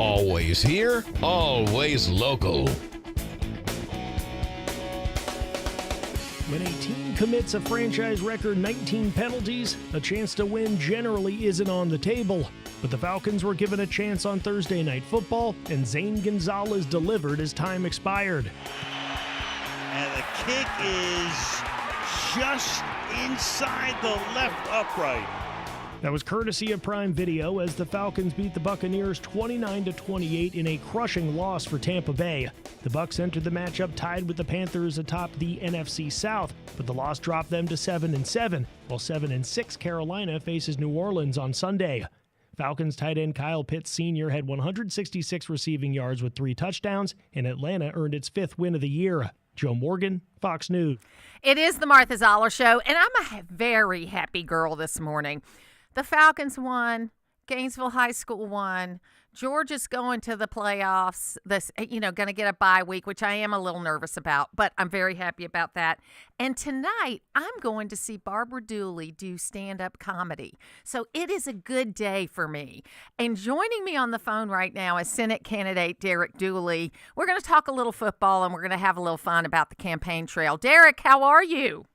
Always here, always local. When a team commits a franchise record 19 penalties, a chance to win generally isn't on the table. But the Falcons were given a chance on Thursday Night Football, and Zane Gonzalez delivered as time expired. And the kick is just inside the left upright. That was courtesy of Prime Video as the Falcons beat the Buccaneers 29-28 in a crushing loss for Tampa Bay. The Bucs entered the matchup tied with the Panthers atop the NFC South, but the loss dropped them to 7-7, while 7-6 Carolina faces New Orleans on Sunday. Falcons tight end Kyle Pitts Sr. had 166 receiving yards with 3 touchdowns, and Atlanta earned its 5th win of the year. Joe Morgan, Fox News. It is the Martha Zoller Show, and I'm a very happy girl this morning. The Falcons won. Gainesville High School won. Georgia's going to the playoffs. Going to get a bye week, which I am a little nervous about, but I'm very happy about that. And tonight, I'm going to see Barbara Dooley do stand-up comedy. So it is a good day for me. And joining me on the phone right now is Senate candidate Derek Dooley. We're going to talk a little football, and we're going to have a little fun about the campaign trail. Derek, how are you?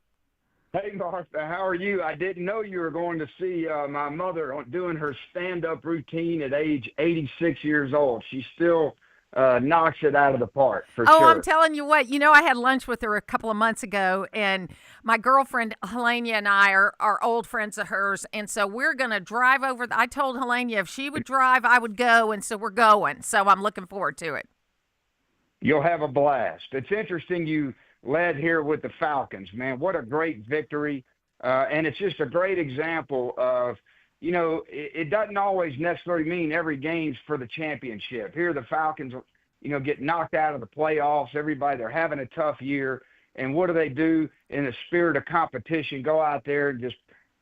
Hey, Martha, how are you? I didn't know you were going to see my mother doing her stand-up routine at age 86 years old. She still knocks it out of the park, for sure. Oh, I'm telling you what. I had lunch with her a couple of months ago, and my girlfriend Helena and I are old friends of hers, and so we're going to drive over. I told Helena if she would drive, I would go, and so we're going. So I'm looking forward to it. You'll have a blast. It's interesting you led here with the Falcons, man. What a great victory. And it's just a great example of, it doesn't always necessarily mean every game's for the championship. Here the Falcons, get knocked out of the playoffs. Everybody, they're having a tough year. And what do? In the spirit of competition, go out there and just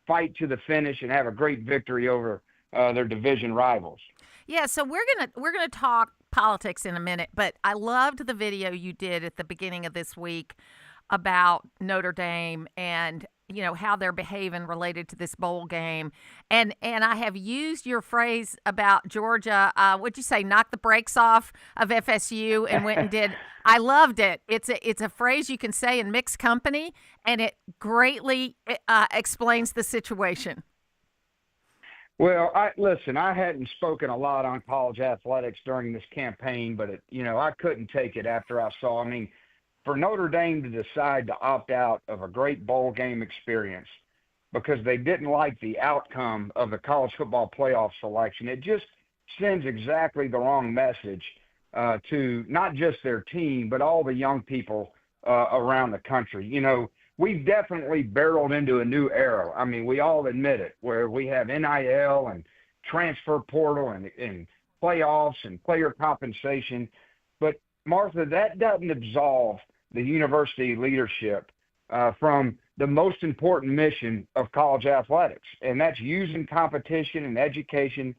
fight to the finish and have a great victory over their division rivals. Yeah, so we're gonna talk politics in a minute, but I loved the video you did at the beginning of this week about Notre Dame and how they're behaving related to this bowl game, and I have used your phrase about Georgia. What'd you say? Knock the brakes off of FSU and went and did. I loved it. It's a phrase you can say in mixed company, and it greatly explains the situation. Well, I hadn't spoken a lot on college athletics during this campaign, but I couldn't take it after I saw. For Notre Dame to decide to opt out of a great bowl game experience because they didn't like the outcome of the college football playoff selection, it just sends exactly the wrong message to not just their team, but all the young people around the country. We've definitely barreled into a new era. We all admit it, where we have NIL and transfer portal and playoffs and player compensation. But, Martha, that doesn't absolve the university leadership from the most important mission of college athletics, and that's using competition and education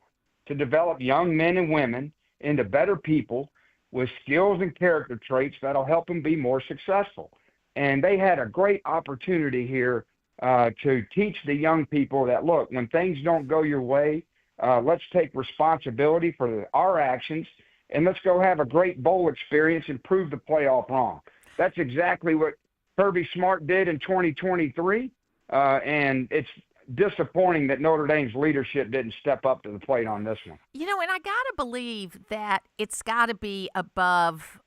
to develop young men and women into better people with skills and character traits that'll help them be more successful. And they had a great opportunity here to teach the young people that, look, when things don't go your way, let's take responsibility for our actions, and let's go have a great bowl experience and prove the playoff wrong. That's exactly what Kirby Smart did in 2023, and it's disappointing that Notre Dame's leadership didn't step up to the plate on this one. And I got to believe that it's got to be above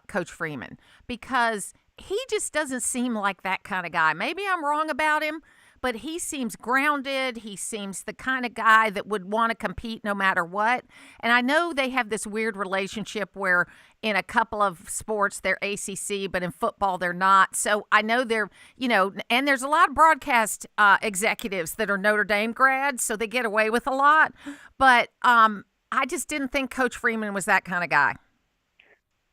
Coach Freeman, because he just doesn't seem like that kind of guy. Maybe I'm wrong about him, but he seems grounded. He seems the kind of guy that would want to compete no matter what. And I know they have this weird relationship where in a couple of sports they're ACC, but in football they're not. So I know they're, and there's a lot of broadcast executives that are Notre Dame grads, so they get away with a lot. But I just didn't think Coach Freeman was that kind of guy.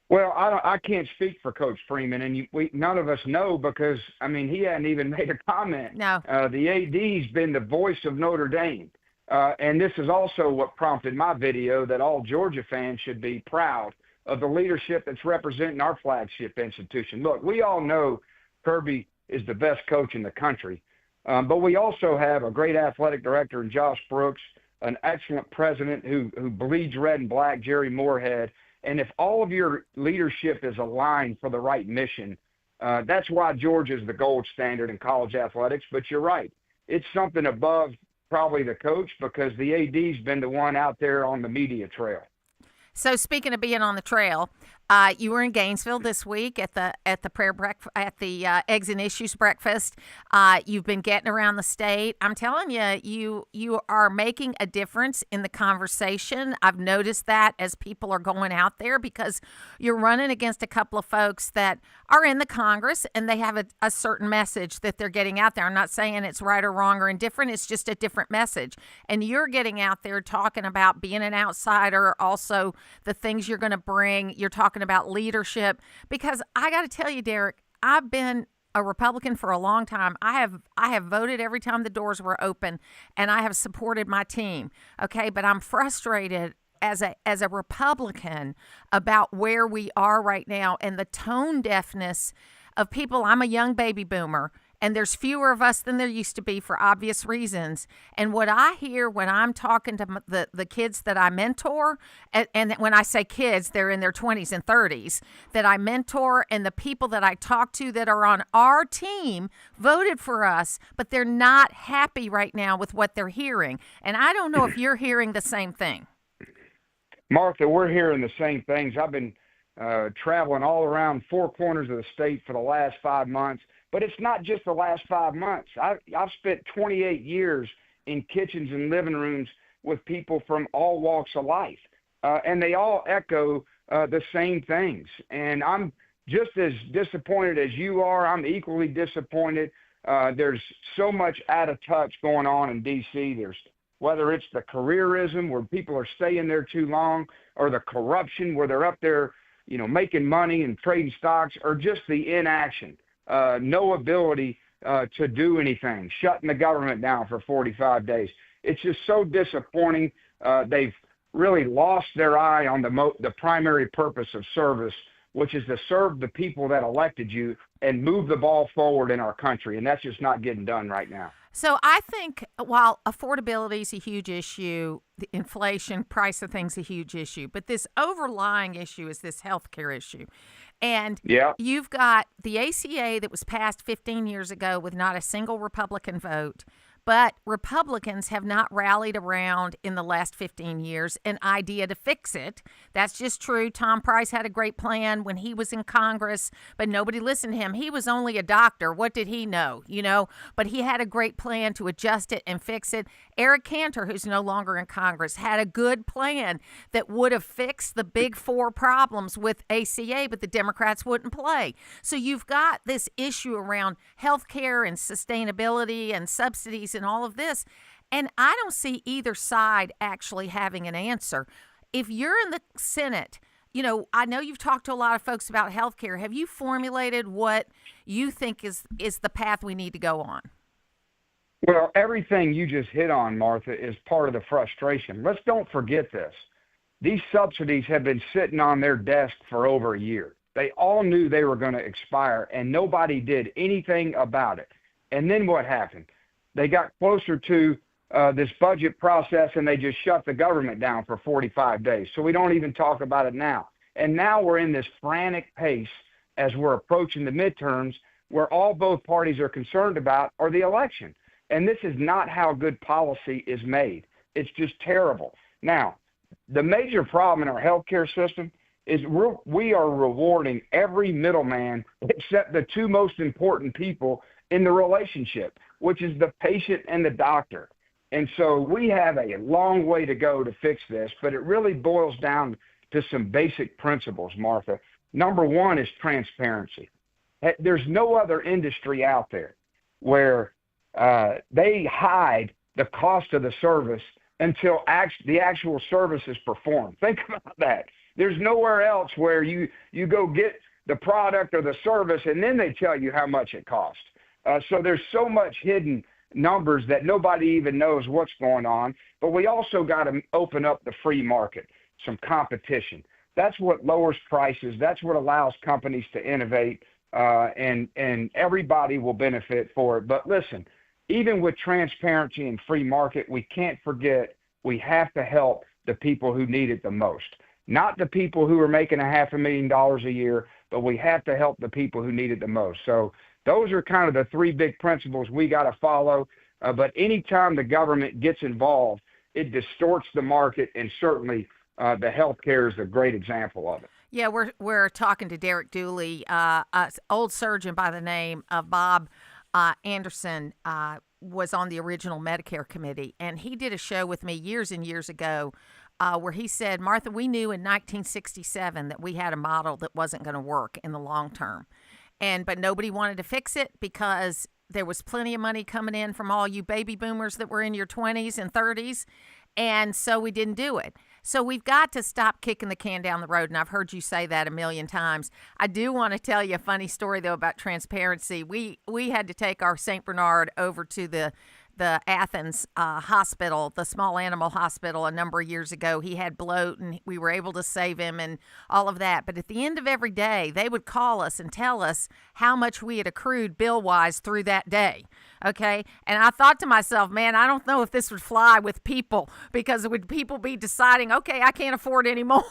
Well, I can't speak for Coach Freeman, and none of us know because, he hadn't even made a comment. No. The AD's been the voice of Notre Dame, and this is also what prompted my video that all Georgia fans should be proud of the leadership that's representing our flagship institution. Look, we all know Kirby is the best coach in the country, but we also have a great athletic director in Josh Brooks, an excellent president who bleeds red and black, Jerry Moorhead. And if all of your leadership is aligned for the right mission, that's why Georgia is the gold standard in college athletics. But you're right. It's something above probably the coach, because the AD's been the one out there on the media trail. So speaking of being on the trail, you were in Gainesville this week at the Eggs and Issues breakfast. You've been getting around the state. I'm telling you, you are making a difference in the conversation. I've noticed that as people are going out there, because you're running against a couple of folks that are in the Congress and they have a certain message that they're getting out there. I'm not saying it's right or wrong or indifferent. It's just a different message. And you're getting out there talking about being an outsider, also the things you're going to bring. You're talking about leadership, because I got to tell you, Derek, I've been a Republican for a long time. I have voted every time the doors were open, and I have supported my team. Okay, but I'm frustrated as a Republican about where we are right now and the tone deafness of people. I'm a young baby boomer, and there's fewer of us than there used to be for obvious reasons. And what I hear when I'm talking to the kids that I mentor, and when I say kids, they're in their 20s and 30s, that I mentor, and the people that I talk to that are on our team voted for us, but they're not happy right now with what they're hearing. And I don't know if you're hearing the same thing. Martha, we're hearing the same things. I've been traveling all around four corners of the state for the last 5 months. But it's not just the last 5 months. I've spent 28 years in kitchens and living rooms with people from all walks of life, and they all echo the same things. And I'm just as disappointed as you are. I'm equally disappointed. There's so much out of touch going on in D.C. There's whether it's the careerism where people are staying there too long, or the corruption where they're up there, making money and trading stocks, or just the inaction. No ability to do anything, shutting the government down for 45 days. It's just so disappointing. They've really lost their eye on the primary purpose of service, which is to serve the people that elected you and move the ball forward in our country. And that's just not getting done right now. So I think while affordability is a huge issue, the inflation, price of things a huge issue, but this overlying issue is this healthcare issue. And you've got the ACA that was passed 15 years ago with not a single Republican vote. But Republicans have not rallied around in the last 15 years an idea to fix it. That's just true. Tom Price had a great plan when he was in Congress, but nobody listened to him. He was only a doctor. What did he know? But he had a great plan to adjust it and fix it. Eric Cantor, who's no longer in Congress, had a good plan that would have fixed the big four problems with ACA, but the Democrats wouldn't play. So you've got this issue around health care and sustainability and subsidies and all of this. And I don't see either side actually having an answer. If you're in the Senate, I know you've talked to a lot of folks about healthcare. Have you formulated what you think is the path we need to go on? Well, everything you just hit on, Martha, is part of the frustration. Let's don't forget this. These subsidies have been sitting on their desk for over a year. They all knew they were going to expire, and nobody did anything about it. And then what happened? They got closer to this budget process, and they just shut the government down for 45 days. So we don't even talk about it now. And now we're in this frantic pace as we're approaching the midterms, where all both parties are concerned about are the election. And this is not how good policy is made. It's just terrible. Now, the major problem in our healthcare system is we are rewarding every middleman except the two most important people in the relationship, which is the patient and the doctor. And so we have a long way to go to fix this, but it really boils down to some basic principles, Martha. Number one is transparency. There's no other industry out there where they hide the cost of the service until the actual service is performed. Think about that. There's nowhere else where you go get the product or the service and then they tell you how much it costs. So there's so much hidden numbers that nobody even knows what's going on. But we also got to open up the free market, some competition. That's what lowers prices. That's what allows companies to innovate, and everybody will benefit for it. But listen, even with transparency and free market, we can't forget we have to help the people who need it the most. Not the people who are making $500,000 a year, but we have to help the people who need it the most. So those are kind of the three big principles we got to follow. But anytime the government gets involved, it distorts the market, and certainly the healthcare is a great example of it. Yeah, we're talking to Derek Dooley, an old surgeon by the name of Bob Anderson, was on the original Medicare committee, and he did a show with me years and years ago where he said, Martha, we knew in 1967 that we had a model that wasn't going to work in the long term, but nobody wanted to fix it because there was plenty of money coming in from all you baby boomers that were in your 20s and 30s, and so we didn't do it. So we've got to stop kicking the can down the road, and I've heard you say that a million times. I do want to tell you a funny story, though, about transparency. We had to take our St. Bernard over to the Athens hospital, the small animal hospital, a number of years ago. He had bloat, and we were able to save him and all of that. But at the end of every day, they would call us and tell us how much we had accrued bill-wise through that day, okay? And I thought to myself, man, I don't know if this would fly with people, because would people be deciding, okay, I can't afford any more,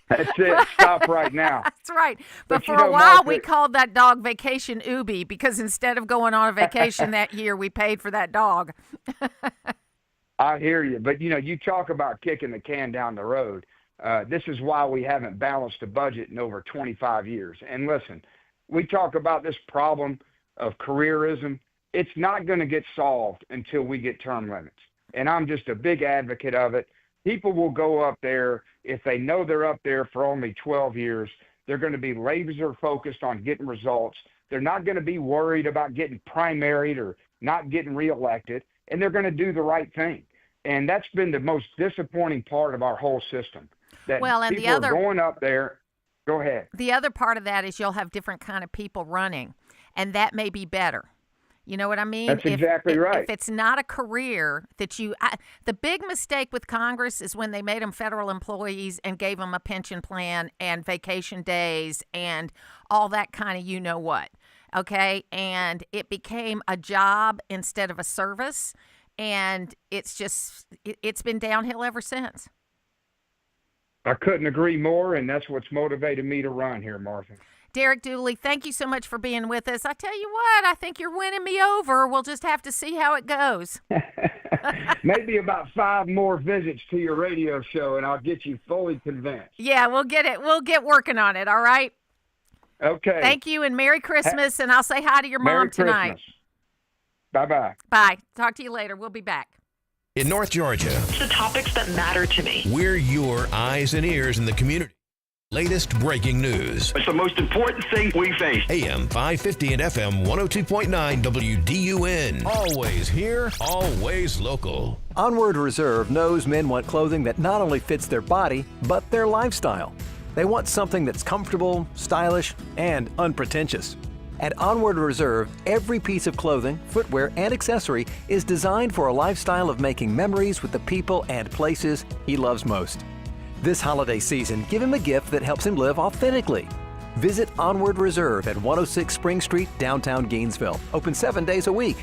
That's it. Stop right now. That's right. But for you know, a while, Martha, we called that dog Vacation Ubi, because instead of going on a vacation that year, we paid for that dog. I hear you. But, you talk about kicking the can down the road. This is why we haven't balanced a budget in over 25 years. And listen, we talk about this problem of careerism. It's not going to get solved until we get term limits. And I'm just a big advocate of it. People will go up there if they know they're up there for only 12 years. They're going to be laser focused on getting results. They're not going to be worried about getting primaried or not getting reelected, and they're going to do the right thing. And that's been the most disappointing part of our whole system. That and people are going up there. Go ahead. The other part of that is you'll have different kind of people running, and that may be better. You know what I mean? That's exactly right. If it's not a career that the big mistake with Congress is when they made them federal employees and gave them a pension plan and vacation days and all that kind of you-know-what, okay? And it became a job instead of a service, and it's been downhill ever since. I couldn't agree more, and that's what's motivated me to run here, Martha. Derek Dooley, thank you so much for being with us. I tell you what, I think you're winning me over. We'll just have to see how it goes. Maybe about 5 more visits to your radio show, and I'll get you fully convinced. Yeah, we'll get it. We'll get working on it, all right? Okay. Thank you, and Merry Christmas, and I'll say hi to your mom tonight. Merry Christmas. Bye-bye. Bye. Talk to you later. We'll be back. In North Georgia, It's the topics that matter to me. we're your eyes and ears in the community. Latest breaking news. It's the most important thing we face. AM 550 and FM 102.9 WDUN. Always here, always local. Onward Reserve knows men want clothing that not only fits their body, but their lifestyle. They want something that's comfortable, stylish, and unpretentious. At Onward Reserve, every piece of clothing, footwear, and accessory is designed for a lifestyle of making memories with the people and places he loves most. This holiday season, give him a gift that helps him live authentically. Visit Onward Reserve at 106 Spring Street, downtown Gainesville. Open 7 days a week.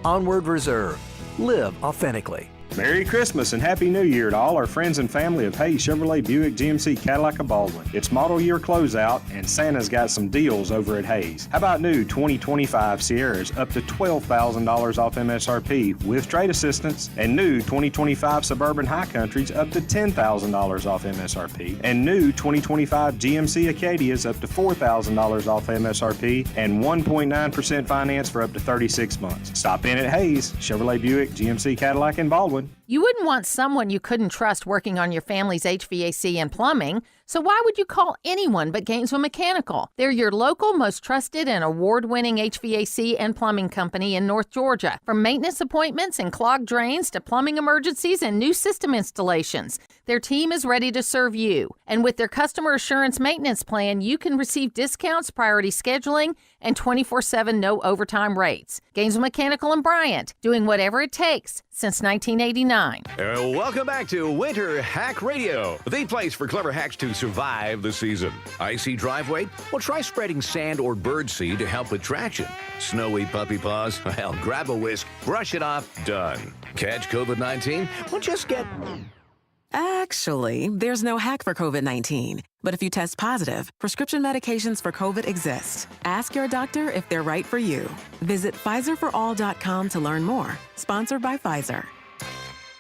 Onward Reserve. Live authentically. Merry Christmas and Happy New Year to all our friends and family of Hayes Chevrolet Buick GMC Cadillac of Baldwin. It's model year closeout and Santa's got some deals over at Hayes. How about new 2025 Sierras up to $12,000 off MSRP with trade assistance, and new 2025 Suburban High Countries up to $10,000 off MSRP, and new 2025 GMC Acadias up to $4,000 off MSRP, and 1.9% finance for up to 36 months. Stop in at Hayes Chevrolet Buick GMC Cadillac in Baldwin. You wouldn't want someone you couldn't trust working on your family's HVAC and plumbing, so why would you call anyone but Gainesville Mechanical? They're your local, most trusted and award-winning HVAC and plumbing company in North Georgia. From maintenance appointments and clogged drains to plumbing emergencies and new system installations, their team is ready to serve you. And with their customer assurance maintenance plan, you can receive discounts, priority scheduling, and 24/7 no overtime rates. Gainesville Mechanical and Bryant, doing whatever it takes since 1989. 102.9. Welcome back to Winter Hack Radio, the place for clever hacks to survive the season. Icy driveway? Well, try spreading sand or birdseed to help with traction. Snowy puppy paws? Well, grab a whisk, brush it off, done. Catch COVID-19? Well, just get... Actually, there's no hack for COVID-19. But if you test positive, prescription medications for COVID exist. Ask your doctor if they're right for you. Visit PfizerForAll.com to learn more. Sponsored by Pfizer.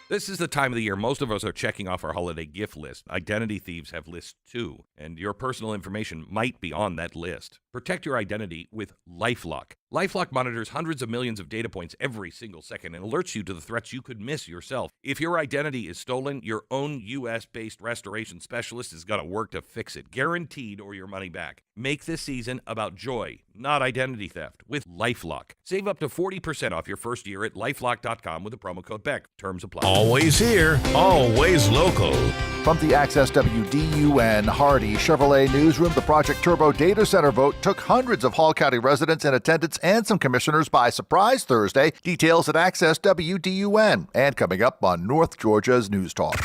This is the time of the year most of us are checking off our holiday gift list. Identity thieves have lists too, and your personal information might be on that list. Protect your identity with LifeLock. LifeLock monitors hundreds of millions of data points every single second and alerts you to the threats you could miss yourself. If your identity is stolen, your own U.S.-based restoration specialist is going to work to fix it, guaranteed, or your money back. Make this season about joy, not identity theft, with LifeLock. Save up to 40% off your first year at LifeLock.com with the promo code BECK. Terms apply. Always here, always local. From the Access WDUN Hardy Chevrolet Newsroom, the Project Turbo Data Center vote took hundreds of Hall County residents in attendance and some commissioners by surprise Thursday. Details at Access WDUN. And coming up on North Georgia's News Talk.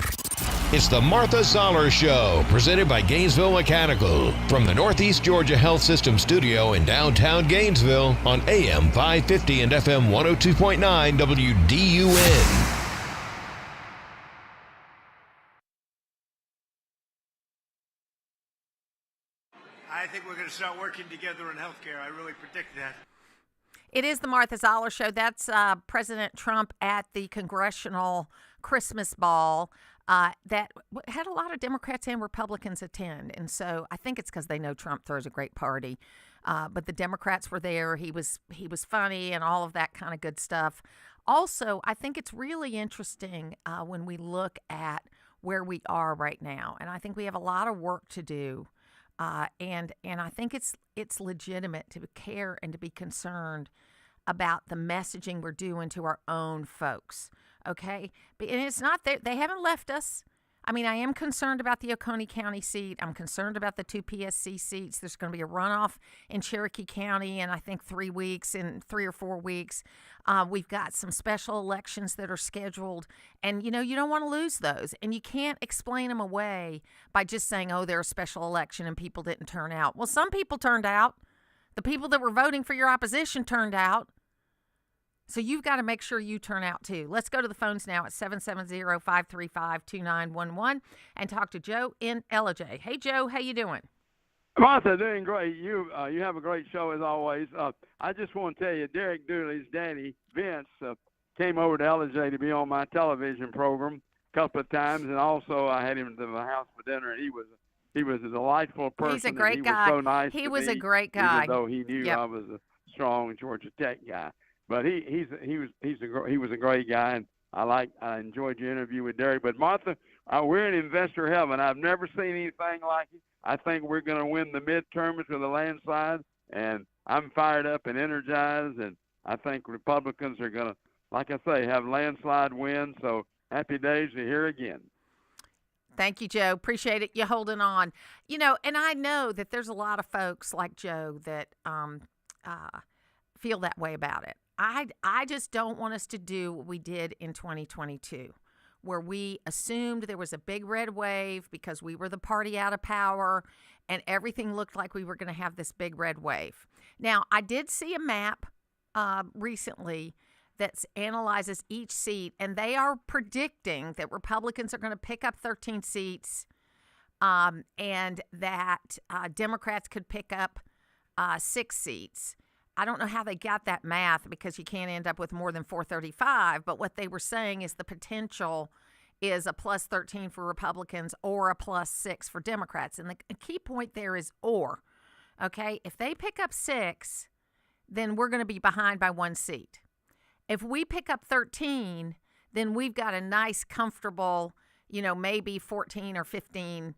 It's the Martha Zoller Show, presented by Gainesville Mechanical, from the Northeast Georgia Health System studio in downtown Gainesville on AM 550 and FM 102.9 WDUN. I think we're going to start working together in healthcare. I really predict that. It is the Martha Zoller Show. That's President Trump at the Congressional Christmas Ball that had a lot of Democrats and Republicans attend. And so I think it's because they know Trump throws a great party. But the Democrats were there. He was funny and all of that kind of good stuff. Also, I think it's really interesting when we look at where we are right now. And I think we have a lot of work to do. And I think it's legitimate to care and to be concerned about the messaging we're doing to our own folks, okay? And it's not that they haven't left us. I mean, I am concerned about the Oconee County seat. I'm concerned about the 2 PSC seats. There's going to be a runoff in Cherokee County in, I think, 3 or 4 weeks. We've got some special elections that are scheduled, and, you don't want to lose those. And you can't explain them away by just saying, oh, they're a special election and people didn't turn out. Well, some people turned out. The people that were voting for your opposition turned out. So you've got to make sure you turn out, too. Let's go to the phones now at 770-535-2911 and talk to Joe in LJ. Hey, Joe, how you doing? Martha, doing great. You have a great show as always. I just want to tell you, Derek Dooley's daddy, Vince, came over to LJ to be on my television program a couple of times, and also I had him to my house for dinner, and he was a delightful person. He's a great guy. He was so nice. He to was me, a great guy. Even though he knew I was a strong Georgia Tech guy. But he was a great guy, and I enjoyed your interview with Derek. But Martha, we're in investor heaven. I've never seen anything like it. I think we're going to win the midterms with a landslide, and I'm fired up and energized. And I think Republicans are going to, like I say, have landslide wins. So happy days to hear again. Thank you, Joe. Appreciate it. You holding on. And I know that there's a lot of folks like Joe that feel that way about it. I just don't want us to do what we did in 2022, where we assumed there was a big red wave because we were the party out of power and everything looked like we were going to have this big red wave. Now, I did see a map recently that analyzes each seat, and they are predicting that Republicans are going to pick up 13 seats and that Democrats could pick up 6 seats. I don't know how they got that math because you can't end up with more than 435, but what they were saying is the potential is a plus 13 for Republicans or a plus 6 for Democrats. And the key point there is or, okay? If they pick up 6, then we're going to be behind by 1 seat. If we pick up 13, then we've got a nice, comfortable, maybe 14 or 15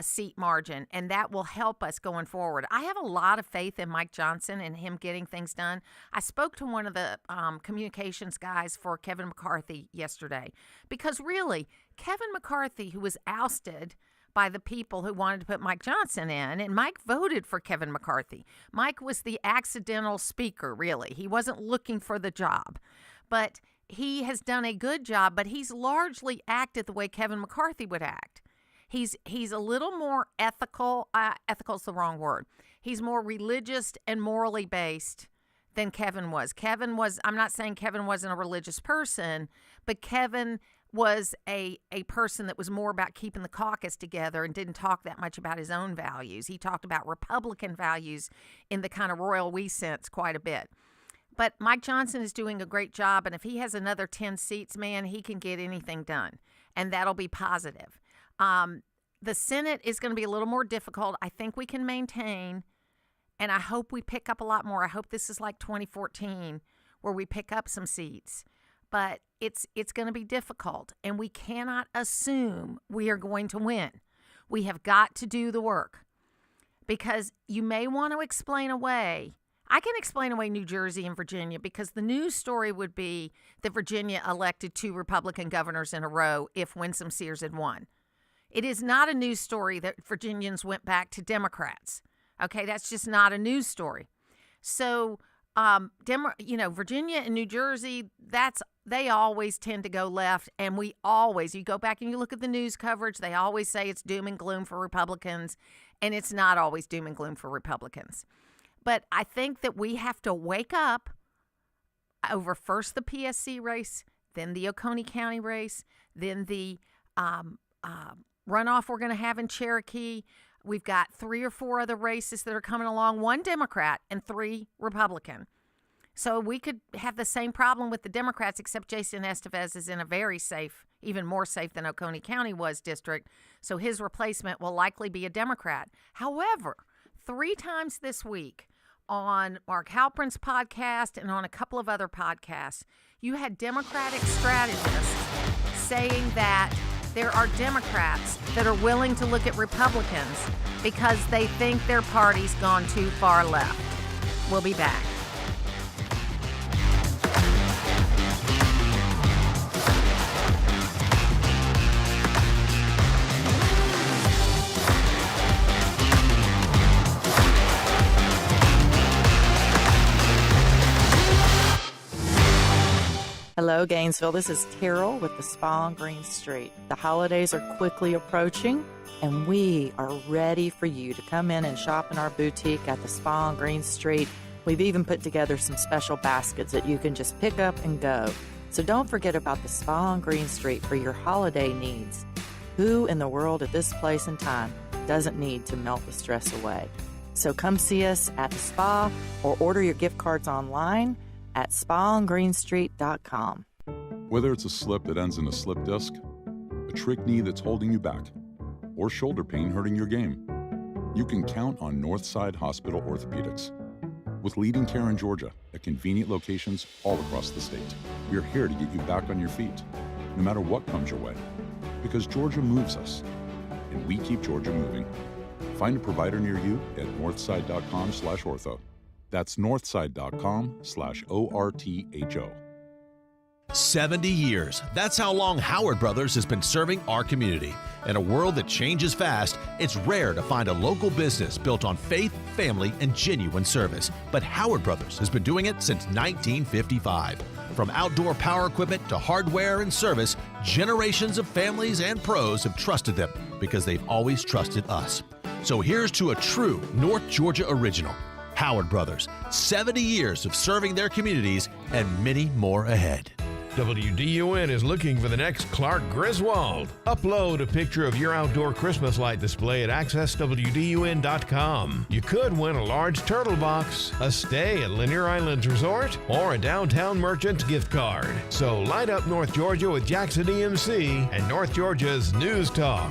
seat margin, and that will help us going forward. I have a lot of faith in Mike Johnson and him getting things done. I spoke to one of the communications guys for Kevin McCarthy yesterday because really, Kevin McCarthy, who was ousted by the people who wanted to put Mike Johnson in, and Mike voted for Kevin McCarthy. Mike was the accidental speaker, really. He wasn't looking for the job. But he has done a good job, but he's largely acted the way Kevin McCarthy would act. He's a little more ethical. Ethical's the wrong word. He's more religious and morally based than Kevin was. I'm not saying Kevin wasn't a religious person, but Kevin was a person that was more about keeping the caucus together and didn't talk that much about his own values. He talked about Republican values in the kind of royal we sense quite a bit. But Mike Johnson is doing a great job, and if he has another 10 seats, man, he can get anything done, and that'll be positive. The Senate is going to be a little more difficult. I think we can maintain, and I hope we pick up a lot more. I hope this is like 2014 where we pick up some seats. But it's going to be difficult, and we cannot assume we are going to win. We have got to do the work, because you may want to explain away. I can explain away New Jersey and Virginia, because the news story would be that Virginia elected 2 Republican governors in a row if Winsome Sears had won. It is not a news story that Virginians went back to Democrats. Okay, that's just not a news story. So, Virginia and New Jersey, they always tend to go left, and you go back and you look at the news coverage, they always say it's doom and gloom for Republicans, and it's not always doom and gloom for Republicans. But I think that we have to wake up over first the PSC race, then the Oconee County race, then the runoff we're going to have in Cherokee. We've got 3 or 4 other races that are coming along, 1 Democrat and 3 Republican. So we could have the same problem with the Democrats, except Jason Estevez is in a very safe, even more safe than Oconee County was, district. So his replacement will likely be a Democrat. However, 3 times this week on Mark Halperin's podcast and on a couple of other podcasts, you had Democratic strategists saying that there are Democrats that are willing to look at Republicans because they think their party's gone too far left. We'll be back. Hello, Gainesville. This is Terrell with the Spa on Green Street. The holidays are quickly approaching, and we are ready for you to come in and shop in our boutique at the Spa on Green Street. We've even put together some special baskets that you can just pick up and go. So don't forget about the Spa on Green Street for your holiday needs. Who in the world at this place and time doesn't need to melt the stress away? So come see us at the spa or order your gift cards online at spaongreenstreet.com. Whether it's a slip that ends in a slip disc, a trick knee that's holding you back, or shoulder pain hurting your game, you can count on Northside Hospital Orthopedics. With leading care in Georgia at convenient locations all across the state, we're here to get you back on your feet, no matter what comes your way. Because Georgia moves us, and we keep Georgia moving. Find a provider near you at northside.com/ortho. That's northside.com/ORTHO. 70 years. That's how long Howard Brothers has been serving our community. In a world that changes fast, it's rare to find a local business built on faith, family, and genuine service. But Howard Brothers has been doing it since 1955. From outdoor power equipment to hardware and service, generations of families and pros have trusted them because they've always trusted us. So here's to a true North Georgia original. Howard Brothers, 70 years of serving their communities and many more ahead. WDUN is looking for the next Clark Griswold. Upload a picture of your outdoor Christmas light display at accesswdun.com. You could win a large turtle box, a stay at Lanier Islands Resort, or a downtown merchant gift card. So light up North Georgia with Jackson EMC and North Georgia's News Talk.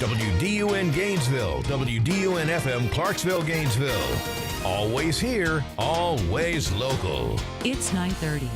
WDUN Gainesville, WDUN FM Clarksville, Gainesville. Always here, always local. It's 9:30.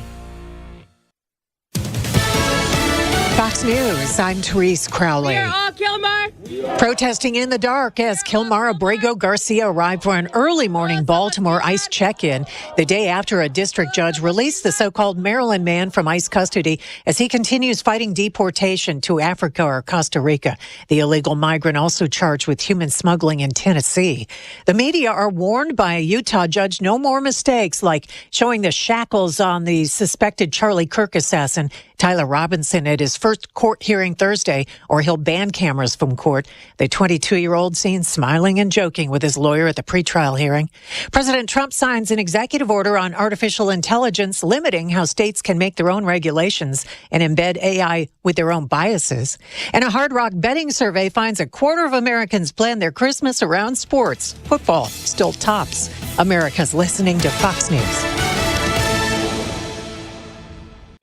Fox News, I'm Therese Crowley. We are all Kilmar. Protesting in the dark as Kilmar Abrego Garcia arrived for an early morning Baltimore ICE check-in the day after a district judge released the so-called Maryland man from ICE custody as he continues fighting deportation to Africa or Costa Rica. The illegal migrant also charged with human smuggling in Tennessee. The media are warned by a Utah judge no more mistakes like showing the shackles on the suspected Charlie Kirk assassin Tyler Robinson at his first court hearing Thursday, or he'll ban cameras from court. The 22-year-old seen smiling and joking with his lawyer at the pretrial hearing. President Trump signs an executive order on artificial intelligence limiting how states can make their own regulations and embed AI with their own biases. And a Hard Rock betting survey finds a quarter of Americans plan their Christmas around sports. Football still tops. America's listening to Fox News.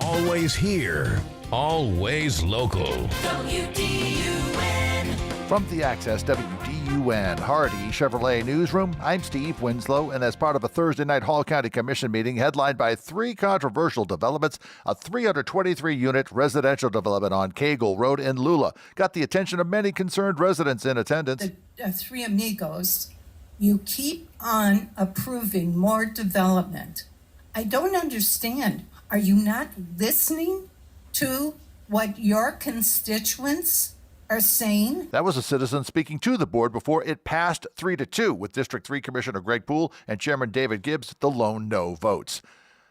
Always here, always local. WDUN. From the Access WDUN Hardy Chevrolet Newsroom, I'm Steve Winslow, and as part of a Thursday night Hall County Commission meeting headlined by three controversial developments, a 323-unit residential development on Cagle Road in Lula got the attention of many concerned residents in attendance. The three amigos, you keep on approving more development. I don't understand. Are you not listening to what your constituents are saying? That was a citizen speaking to the board before it passed 3-2 with District 3 Commissioner Greg Poole and Chairman David Gibbs the lone no votes.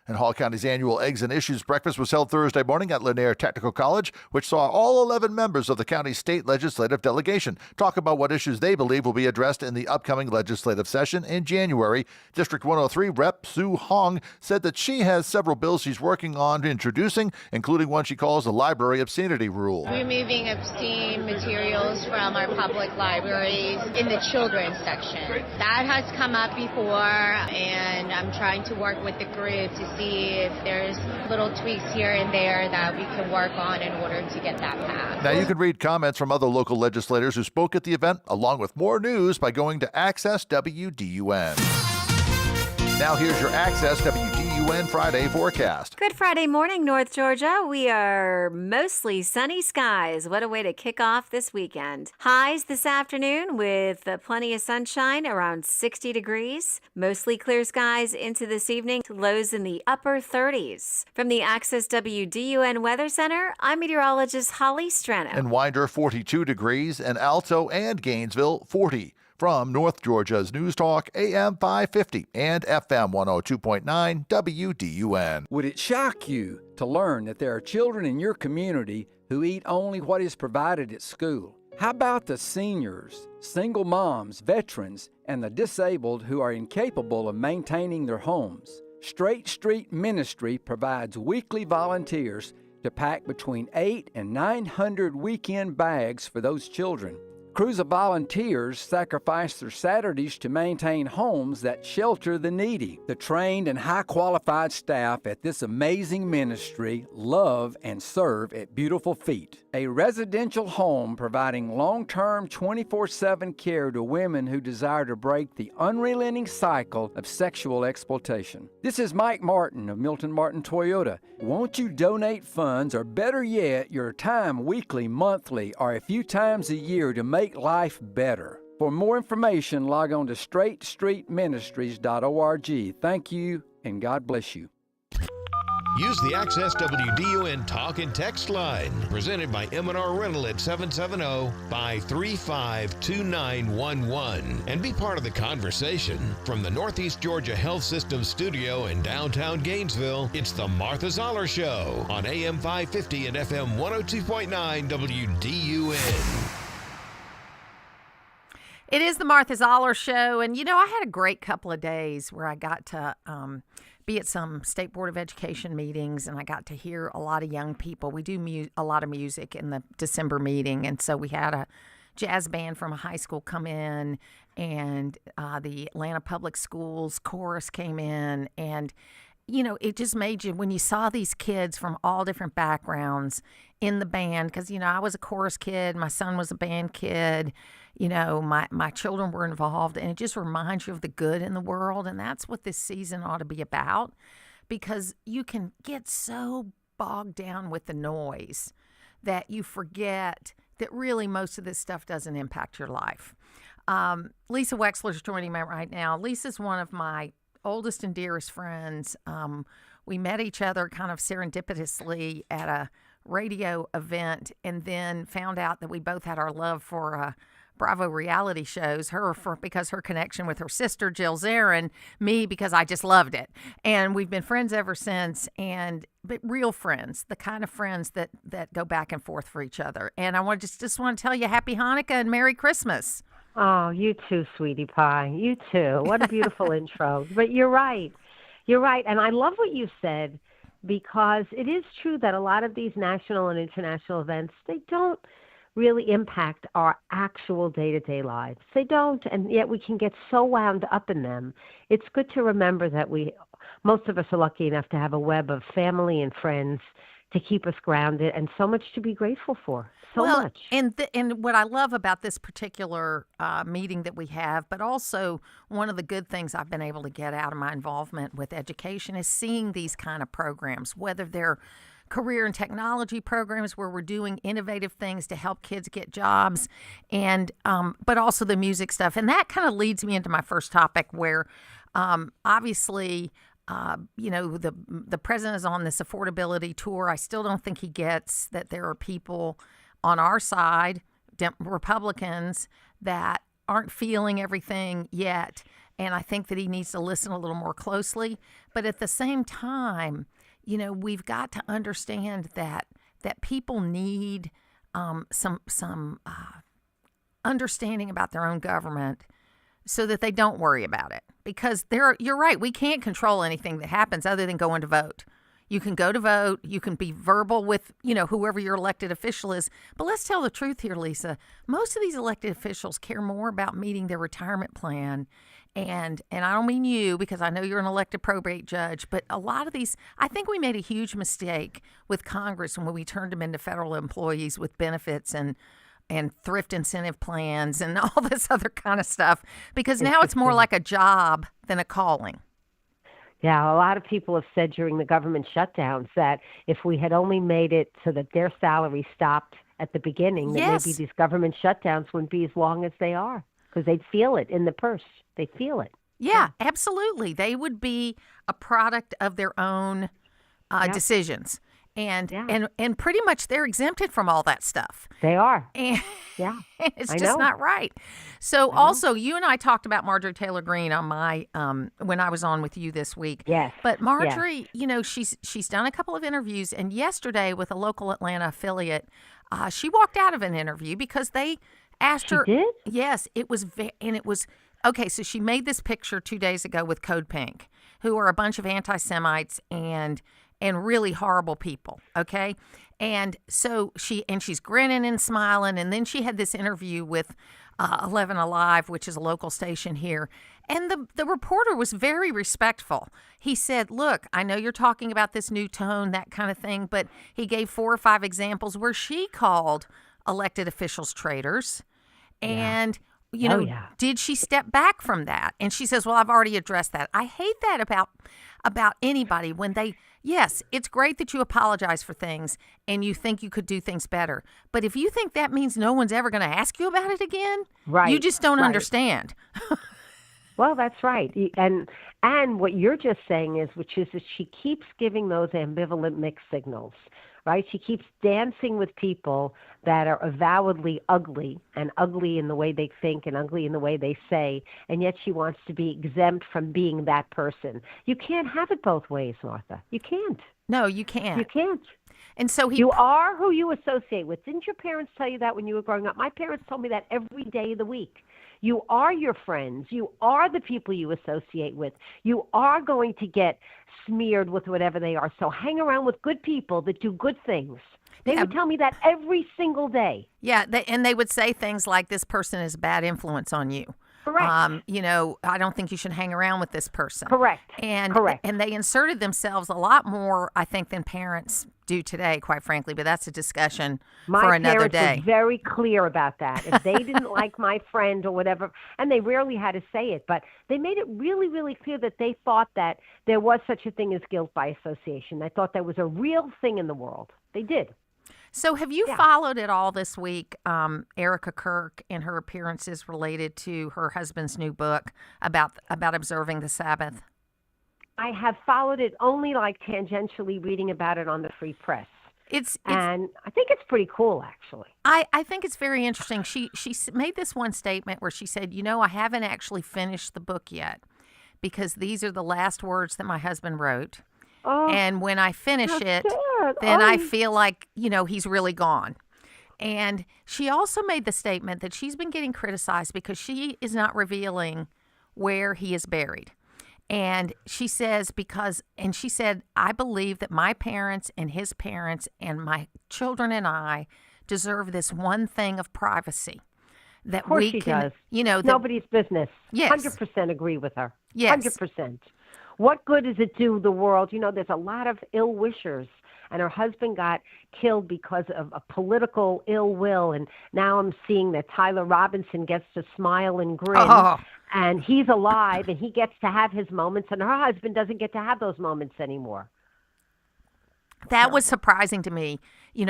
And Hall County's annual Eggs and Issues breakfast was held Thursday morning at Lanier Technical College, which saw all 11 members of the county's state legislative delegation talk about what issues they believe will be addressed in the upcoming legislative session in January. District 103 Rep. Sue Hong said that she has several bills she's working on introducing, including one she calls the library obscenity rule. Removing obscene materials from our public libraries in the children's section. That has come up before, and I'm trying to work with the group to see if there's little tweaks here and there that we can work on in order to get that passed. Now you can read comments from other local legislators who spoke at the event, along with more news by going to Access WDUN. Now here's your Access WDUN Friday forecast. Good Friday morning, North Georgia. We are mostly sunny skies. What a way to kick off this weekend. Highs this afternoon with plenty of sunshine, around 60 degrees. Mostly clear skies into this evening. Lows in the upper 30s. From the Access WDUN Weather Center, I'm meteorologist Holly Strano. In Winder, 42 degrees, and Alto and Gainesville, 40. From North Georgia's News Talk, AM 550 and FM 102.9 WDUN. Would it shock you to learn that there are children in your community who eat only what is provided at school? How about the seniors, single moms, veterans, and the disabled who are incapable of maintaining their homes? Straight Street Ministry provides weekly volunteers to pack between 800 and 900 weekend bags for those children. Crews of volunteers sacrifice their Saturdays to maintain homes that shelter the needy. The trained and high-qualified staff at this amazing ministry love and serve at Beautiful Feet, a residential home providing long-term 24/7 care to women who desire to break the unrelenting cycle of sexual exploitation. This is Mike Martin of Milton Martin Toyota. Won't you donate funds, or better yet, your time weekly, monthly, or a few times a year to make life better? For more information, log on to straightstreetministries.org. Thank you, and God bless you. Use the Access WDUN Talk and Text line, presented by M&R Rental at 770-535-2911, and be part of the conversation. From the Northeast Georgia Health System studio in downtown Gainesville, it's the Martha Zoller Show on AM 550 and FM 102.9 WDUN. It is the Martha Zoller Show, and I had a great couple of days where I got to be at some State Board of Education meetings, and I got to hear a lot of young people. We do a lot of music in the December meeting, and so we had a jazz band from a high school come in, and the Atlanta Public Schools chorus came in, and it just made you, when you saw these kids from all different backgrounds in the band, because, I was a chorus kid, my son was a band kid, my children were involved, and it just reminds you of the good in the world, and that's what this season ought to be about, because you can get so bogged down with the noise that you forget that really most of this stuff doesn't impact your life. Lisa Wexler's joining me right now. Lisa's one of my oldest and dearest friends. We met each other kind of serendipitously at a radio event, and then found out that we both had our love for Bravo reality shows. Because her connection with her sister Jill Zarin, me because I just loved it, and we've been friends ever since. But real friends, the kind of friends that go back and forth for each other. And I just want to tell you Happy Hanukkah and Merry Christmas. Oh, you too, sweetie pie. You too. What a beautiful intro. But you're right. You're right. And I love what you said, because it is true that a lot of these national and international events, they don't really impact our actual day-to-day lives. They don't, and yet we can get so wound up in them. It's good to remember that most of us are lucky enough to have a web of family and friends to keep us grounded, and so much to be grateful for. So much. And what I love about this particular meeting that we have, but also one of the good things I've been able to get out of my involvement with education, is seeing these kind of programs, whether they're career and technology programs where we're doing innovative things to help kids get jobs, and but also the music stuff. And that kind of leads me into my first topic, where obviously the president is on this affordability tour. I still don't think he gets that there are people on our side, Republicans, that aren't feeling everything yet. And I think that he needs to listen a little more closely. But at the same time, we've got to understand that people need some understanding about their own government, so that they don't worry about it. Because you're right, we can't control anything that happens other than going to vote. You can go to vote, you can be verbal with, whoever your elected official is. But let's tell the truth here, Lisa. Most of these elected officials care more about meeting their retirement plan. And I don't mean you, because I know you're an elected probate judge, but a lot of these, I think we made a huge mistake with Congress when we turned them into federal employees with benefits and thrift incentive plans and all this other kind of stuff, because now it's more like a job than a calling. Yeah, a lot of people have said during the government shutdowns that if we had only made it so that their salary stopped at the beginning, that maybe these government shutdowns wouldn't be as long as they are, because they'd feel it in the purse. They'd feel it. Yeah, absolutely. They would be a product of their own decisions. And pretty much they're exempted from all that stuff. They are. And it's just know. not right. So also, you and I talked about Marjorie Taylor Greene on my when I was on with you this week. Yes. But Marjorie, she's done a couple of interviews, and yesterday with a local Atlanta affiliate, she walked out of an interview because they asked her. She did? Yes, it was okay. So she made this picture 2 days ago with Code Pink, who are a bunch of anti-Semites and really horrible people, okay? And so she's grinning and smiling, and then she had this interview with 11 Alive, which is a local station here, and the reporter was very respectful. He said, look, I know you're talking about this new tone, that kind of thing, but he gave 4 or 5 examples where she called elected officials traitors, and did she step back from that? And she says, well, I've already addressed that. I hate that about anybody when yes, it's great that you apologize for things and you think you could do things better. But if you think that means no one's ever going to ask you about it again, you just don't understand. Well, that's right. And what you're just saying is that she keeps giving those ambivalent mixed signals, right? She keeps dancing with people that are avowedly ugly, and ugly in the way they think and ugly in the way they say, and yet she wants to be exempt from being that person. You can't have it both ways, Martha. You can't. No, you can't. You can't. And so you are who you associate with. Didn't your parents tell you that when you were growing up? My parents told me that every day of the week. You are your friends. You are the people you associate with. You are going to get smeared with whatever they are. So hang around with good people that do good things. They would tell me that every single day. Yeah, and they would say things like, this person is a bad influence on you. Correct. I don't think you should hang around with this person. Correct. And Correct. And they inserted themselves a lot more, I think, than parents do today, quite frankly. But that's a discussion for another day. My parents were very clear about that. If they didn't like my friend or whatever, and they rarely had to say it, but they made it really, really clear that they thought that there was such a thing as guilt by association. They thought that was a real thing in the world. They did. So have you followed at all this week Erica Kirk and her appearances related to her husband's new book about observing the Sabbath? I have followed it only like tangentially, reading about it on the Free Press. And I think it's pretty cool, actually. I think it's very interesting. She made this one statement where she said, I haven't actually finished the book yet because these are the last words that my husband wrote. Oh, and when I finish it, sad. then I feel like, he's really gone. And she also made the statement that she's been getting criticized because she is not revealing where he is buried. And she said, I believe that my parents and his parents and my children and I deserve this one thing of privacy. That of course we she can, does. That, nobody's business. Yes. 100% agree with her. Yes. 100%. What good does it do the world? There's a lot of ill wishers, and her husband got killed because of a political ill will, and now I'm seeing that Tyler Robinson gets to smile and grin, and he's alive, and he gets to have his moments, and her husband doesn't get to have those moments anymore. That was surprising to me,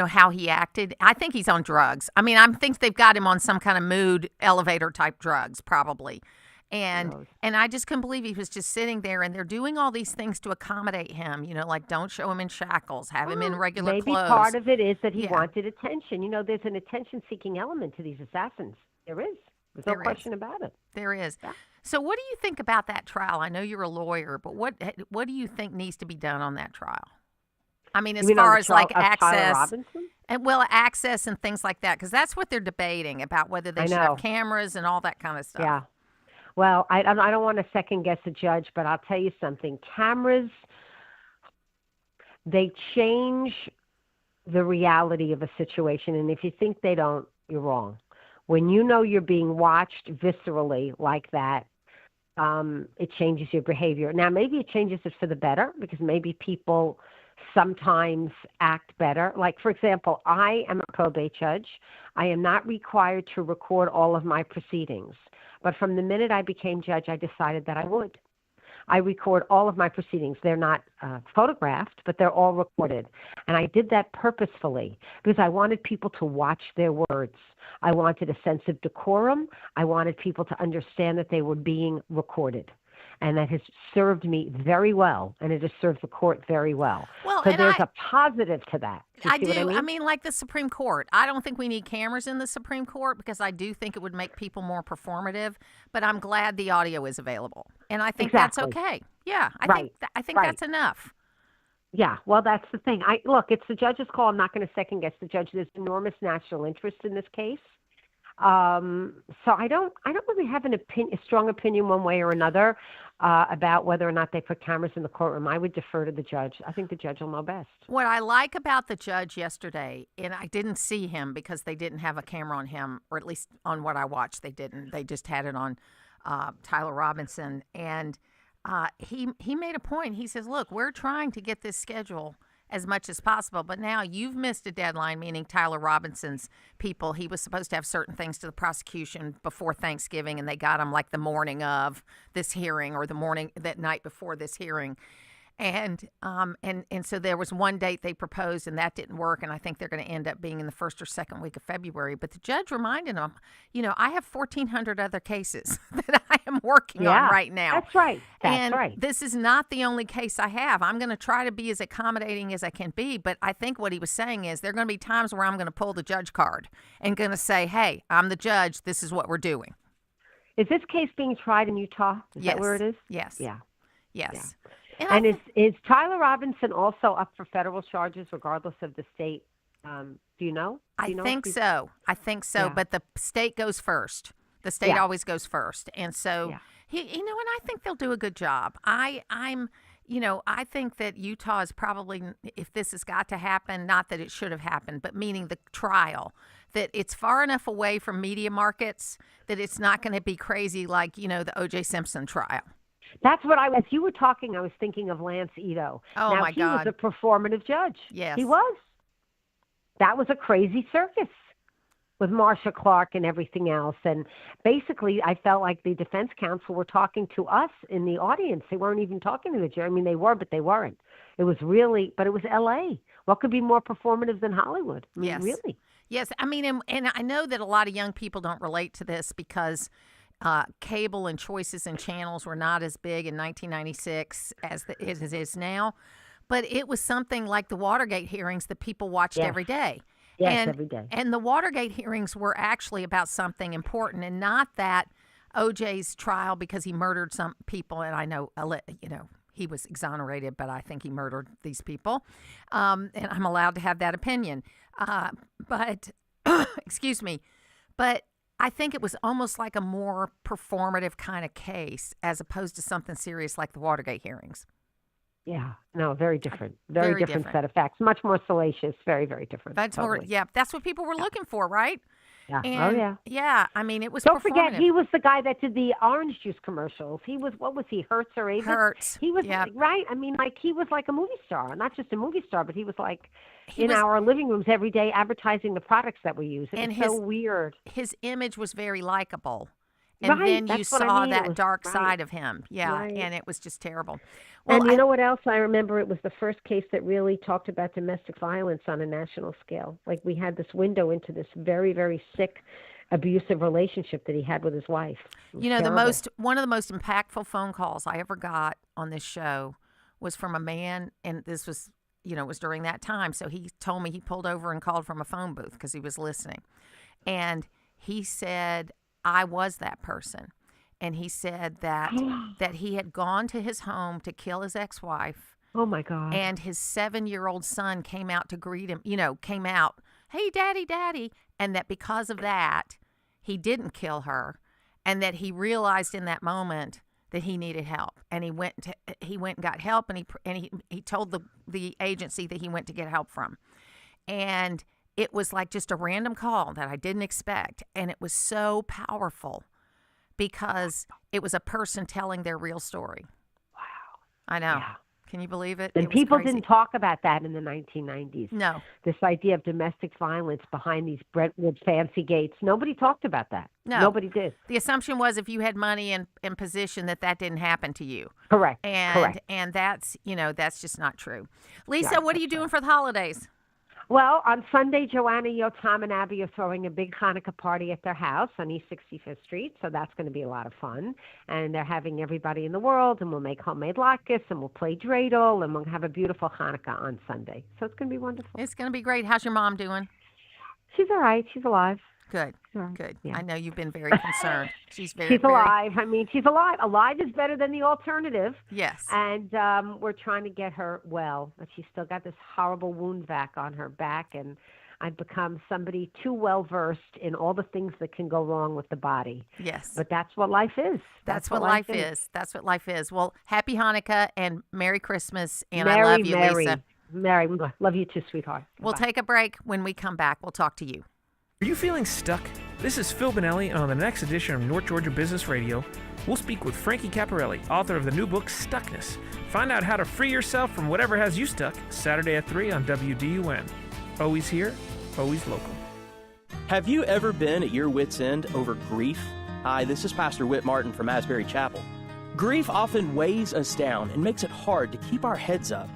how he acted. I think he's on drugs. I mean, I think they've got him on some kind of mood elevator type drugs, probably. And I just couldn't believe he was just sitting there, and they're doing all these things to accommodate him, like don't show him in shackles, have him in regular maybe clothes. Maybe part of it is that he wanted attention. There's an attention-seeking element to these assassins. There is. There's no question about it. There is. Yeah. So what do you think about that trial? I know you're a lawyer, but what do you think needs to be done on that trial? I mean, as far as like access and access and things like that, because that's what they're debating about, whether they should have cameras and all that kind of stuff. Yeah. Well, I don't want to second guess the judge, but I'll tell you something. Cameras, they change the reality of a situation, and if you think they don't, you're wrong. When you're being watched viscerally like that, it changes your behavior. Now, maybe it changes it for the better, because maybe people sometimes act better. Like, for example, I am a probate judge. I am not required to record all of my proceedings. But from the minute I became judge, I decided that I would. I record all of my proceedings. They're not photographed, but they're all recorded. And I did that purposefully because I wanted people to watch their words. I wanted a sense of decorum. I wanted people to understand that they were being recorded. And that has served me very well, and it has served the court very well. So there's a positive to that. I do. I mean, like the Supreme Court. I don't think we need cameras in the Supreme Court because I do think it would make people more performative. But I'm glad the audio is available, and I think that's okay. Yeah, I think that's enough. Yeah, well, that's the thing. Look, it's the judge's call. I'm not going to second guess the judge. There's enormous national interest in this case. So I don't really have a strong opinion one way or another about whether or not they put cameras in the courtroom. I would defer to the judge. I think the judge will know best. What I like about the judge yesterday, and I didn't see him because they didn't have a camera on him, or at least on what I watched, they didn't. They just had it on Tyler Robinson, and he made a point. He says, "Look, we're trying to get this schedule as much as possible, but now you've missed a deadline," meaning Tyler Robinson's people. He was supposed to have certain things to the prosecution before Thanksgiving, and they got him like the morning of this hearing or that night before this hearing. And so there was one date they proposed, and that didn't work, and I think they're going to end up being in the first or second week of February. But the judge reminded them, I have 1,400 other cases that I am working on right now. That's right. That's right. This is not the only case I have. I'm going to try to be as accommodating as I can be, but I think what he was saying is there are going to be times where I'm going to pull the judge card and going to say, hey, I'm the judge. This is what we're doing. Is this case being tried in Utah? Is that where it is? Yes. Yeah. Yes. Yeah. And is Tyler Robinson also up for federal charges regardless of the state? Do you know? I think so. Yeah. But the state goes first. The state always goes first. And so, and I think they'll do a good job. I think that Utah is probably, if this has got to happen, not that it should have happened, but meaning the trial, that it's far enough away from media markets that it's not going to be crazy like, the O.J. Simpson trial. That's what as you were talking, I was thinking of Lance Ito. Oh, my God. He was a performative judge. Yes. He was. That was a crazy circus with Marsha Clark and everything else. And basically, I felt like the defense counsel were talking to us in the audience. They weren't even talking to the jury. I mean, they were, but they weren't. It was really, but it was L.A. what could be more performative than Hollywood? I mean, Yes. really. Yes, I mean, and I know that a lot of young people don't relate to this because cable and choices and channels were not as big in 1996 as it is now. But it was something like the Watergate hearings that people watched Yes. every day. Yes, every day. And the Watergate hearings were actually about something important, and not that O.J.'s trial because he murdered some people. And I know, he was exonerated, but I think he murdered these people. And I'm allowed to have that opinion. But, excuse me, but I think it was almost like a more performative kind of case as opposed to something serious like the Watergate hearings. Yeah, no, very different. Very different set of facts. Much more salacious. Very, very different. That's totally. more, yeah, that's what people were looking for, right? Yeah. And, Oh, yeah. Yeah, I mean, it was Don't forget, performative. he was the guy that did the orange juice commercials. He was, what was he, Hertz or Avis? Hertz. He was, yeah. right? I mean, like, he was like a movie star. Not just a movie star, but he was like He in was- our living rooms every day advertising the products that we use. It And was his- so weird. His image was very likable. And Right, then you that's what I saw mean. It that was- dark right. side of him. Yeah, Right. and it was just terrible. And you know what else I remember? It was the first case that really talked about domestic violence on a national scale. Like, we had this window into this very, very sick, abusive relationship that he had with his wife. It was You know, terrible. one of the most impactful phone calls I ever got on this show was from a man, and this was, it was during that time. So he told me he pulled over and called from a phone booth because he was listening. And he said, I was that person. And he said that he had gone to his home to kill his ex-wife. Oh, my God. And his 7-year-old son came out to greet him, came out, hey, daddy, daddy. And that because of that, he didn't kill her. And that he realized in that moment that he needed help. And he went and got help, and he told the agency that he went to get help from. And it was like just a random call that I didn't expect. And it was so powerful because it was a person telling their real story. Wow. I know. Yeah. Can you believe it? And It was people crazy. didn't talk about that in the 1990s. No. This idea of domestic violence behind these Brentwood fancy gates. Nobody talked about that. No. Nobody did. The assumption was if you had money and position that didn't happen to you. Correct. And Correct. and that's that's just not true. Lisa, Right, what are you doing for the holidays? Well, on Sunday, Joanna, Tom, and Abby are throwing a big Hanukkah party at their house on East 65th Street, so that's going to be a lot of fun. And they're having everybody in the world, and we'll make homemade latkes, and we'll play dreidel, and we'll have a beautiful Hanukkah on Sunday. So it's going to be wonderful. It's going to be great. How's your mom doing? She's all right. She's alive. Good. Sure. Good. Yeah. I know you've been very concerned. She's very She's alive. I mean, she's alive. Alive is better than the alternative. Yes. And we're trying to get her well, but she's still got this horrible wound vac on her back, and I've become somebody too well versed in all the things that can go wrong with the body. Yes. But that's what life is. That's what life is. That's what life is. Well, happy Hanukkah and Merry Christmas, and I Merry, love you, Merry. Lisa. Merry. Love you too, sweetheart. We'll Bye. take a break. When we come back, we'll talk to you. Are you feeling stuck? This is Phil Bonelli, and on the next edition of North Georgia Business Radio, we'll speak with Frankie Caparelli, author of the new book, Stuckness. Find out how to free yourself from whatever has you stuck, Saturday at 3 on WDUN. Always here, always local. Have you ever been at your wit's end over grief? Hi, this is Pastor Whit Martin from Asbury Chapel. Grief often weighs us down and makes it hard to keep our heads up.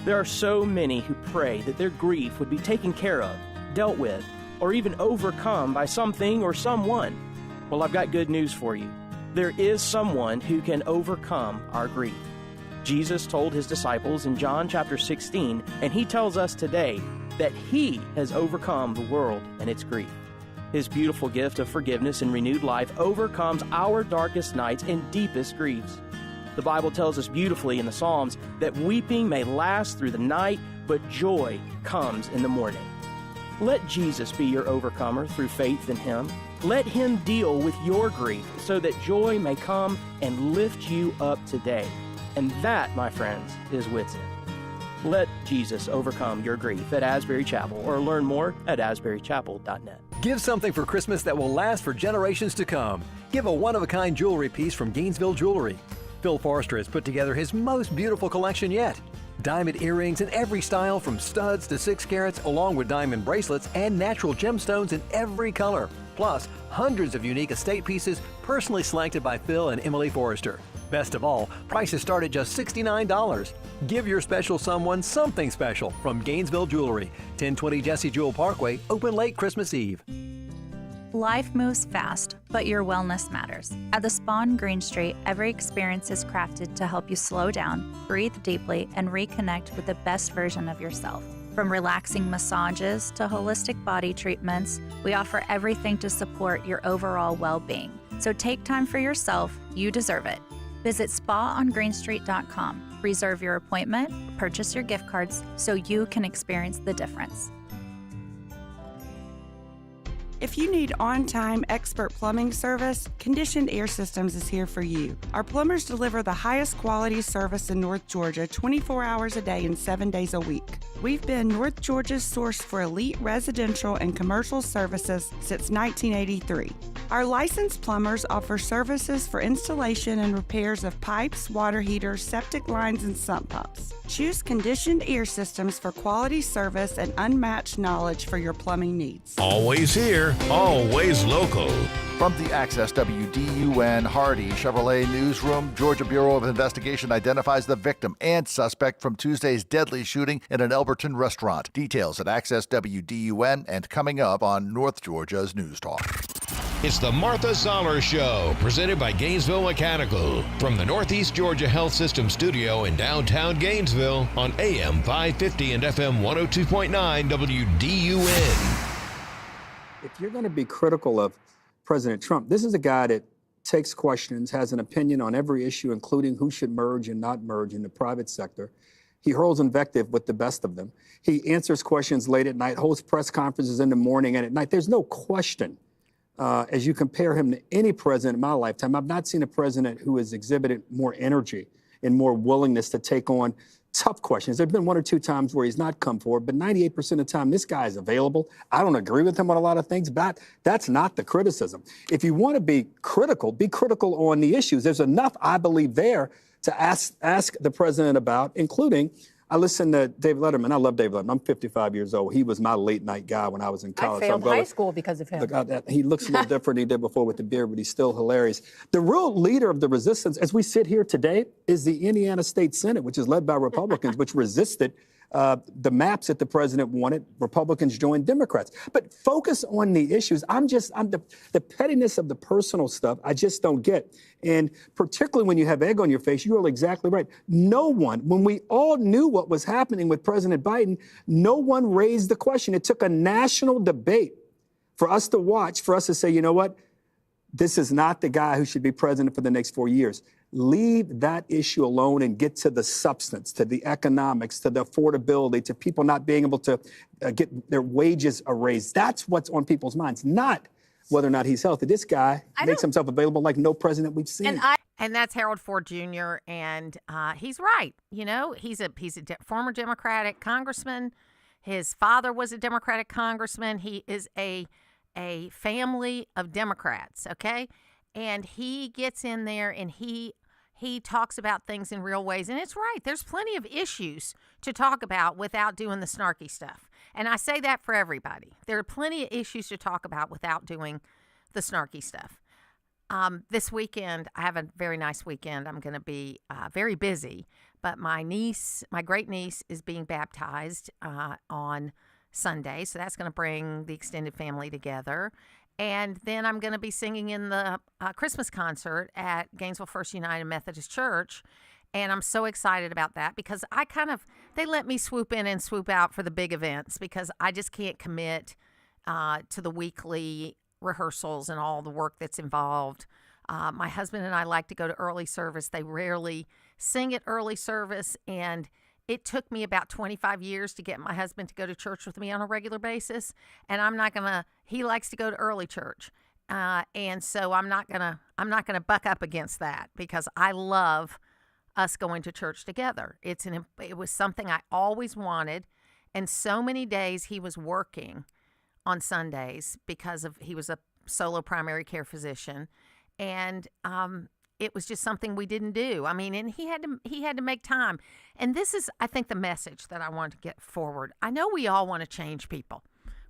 There are so many who pray that their grief would be taken care of, dealt with, or even overcome by something or someone. Well, I've got good news for you. There is someone who can overcome our grief. Jesus told his disciples in John chapter 16, and he tells us today that he has overcome the world and its grief. His beautiful gift of forgiveness and renewed life overcomes our darkest nights and deepest griefs. The Bible tells us beautifully in the Psalms that weeping may last through the night, but joy comes in the morning. Let Jesus be your overcomer through faith in him. Let him deal with your grief so that joy may come and lift you up today. And that, my friends, is wit's end. Let Jesus overcome your grief at Asbury Chapel, or learn more at asburychapel.net. Give something for Christmas that will last for generations to come. Give a one-of-a-kind jewelry piece from Gainesville Jewelry. Phil Forrester has put together his most beautiful collection yet. Diamond earrings in every style from studs to 6 carats, along with diamond bracelets and natural gemstones in every color. Plus, hundreds of unique estate pieces personally selected by Phil and Emily Forrester. Best of all, prices start at just $69. Give your special someone something special from Gainesville Jewelry, 1020 Jesse Jewell Parkway, open late Christmas Eve. Life moves fast, but your wellness matters. At the Spa on Green Street, every experience is crafted to help you slow down, breathe deeply, and reconnect with the best version of yourself. From relaxing massages to holistic body treatments, we offer everything to support your overall well-being. So take time for yourself. You deserve it. Visit spaongreenstreet.com. Reserve your appointment, purchase your gift cards so you can experience the difference. If you need on-time expert plumbing service, Conditioned Air Systems is here for you. Our plumbers deliver the highest quality service in North Georgia 24 hours a day and 7 days a week. We've been North Georgia's source for elite residential and commercial services since 1983. Our licensed plumbers offer services for installation and repairs of pipes, water heaters, septic lines, and sump pumps. Choose Conditioned Air Systems for quality service and unmatched knowledge for your plumbing needs. Always here, always local. From the Access WDUN Hardy Chevrolet Newsroom, Georgia Bureau of Investigation identifies the victim and suspect from Tuesday's deadly shooting in an Elberton restaurant. Details at Access WDUN and coming up on North Georgia's News Talk. It's the Martha Zoller Show, presented by Gainesville Mechanical. From the Northeast Georgia Health System studio in downtown Gainesville on AM 550 and FM 102.9 WDUN. If you're going to be critical of President Trump, this is a guy that takes questions, has an opinion on every issue, including who should merge and not merge in the private sector. He hurls invective with the best of them. He answers questions late at night, holds press conferences in the morning and at night. There's no question. As you compare him to any president in my lifetime, I've not seen a president who has exhibited more energy and more willingness to take on tough questions. There have been one or two times where he's not come forward, but 98% of the time, this guy is available. I don't agree with him on a lot of things, but that's not the criticism. If you want to be critical on the issues. There's enough, I believe, there to ask the president about, including I listened to Dave Letterman. I love Dave Letterman. I'm 55 years old. He was my late night guy when I was in college. I failed high school because of him. Look, he looks a little different than he did before with the beard, but he's still hilarious. The real leader of the resistance, as we sit here today, is the Indiana State Senate, which is led by Republicans, which resisted the maps that the president wanted. Republicans joined Democrats. But focus on the issues. I'm the pettiness of the personal stuff, I just don't get. And particularly when you have egg on your face, you are exactly right. No one, when we all knew what was happening with President Biden, no one raised the question. It took a national debate for us to watch, for us to say, you know what? This is not the guy who should be president for the next 4 years. Leave that issue alone and get to the substance, to the economics, to the affordability, to people not being able to get their wages raised. That's what's on people's minds, not whether or not he's healthy. This guy makes himself available like no president we've seen. And that's Harold Ford Jr., and he's right. You know, he's a former Democratic congressman. His father was a Democratic congressman. He is a family of Democrats, okay? And he gets in there and he talks about things in real ways. And it's right. There's plenty of issues to talk about without doing the snarky stuff. And I say that for everybody. There are plenty of issues to talk about without doing the snarky stuff. This weekend, I have a very nice weekend. I'm going to be very busy. But my great niece, is being baptized on Sunday. So that's going to bring the extended family together. And then I'm going to be singing in the Christmas concert at Gainesville First United Methodist Church. And I'm so excited about that because they let me swoop in and swoop out for the big events because I just can't commit to the weekly rehearsals and all the work that's involved. My husband and I like to go to early service. They rarely sing at early service, and it took me about 25 years to get my husband to go to church with me on a regular basis, and he likes to go to early church. And so I'm not gonna buck up against that because I love us going to church together. It was something I always wanted, and so many days he was working on Sundays because he was a solo primary care physician, and it was just something we didn't do. I mean, and he had to make time. And this is, I think, the message that I want to get forward. I know we all want to change people.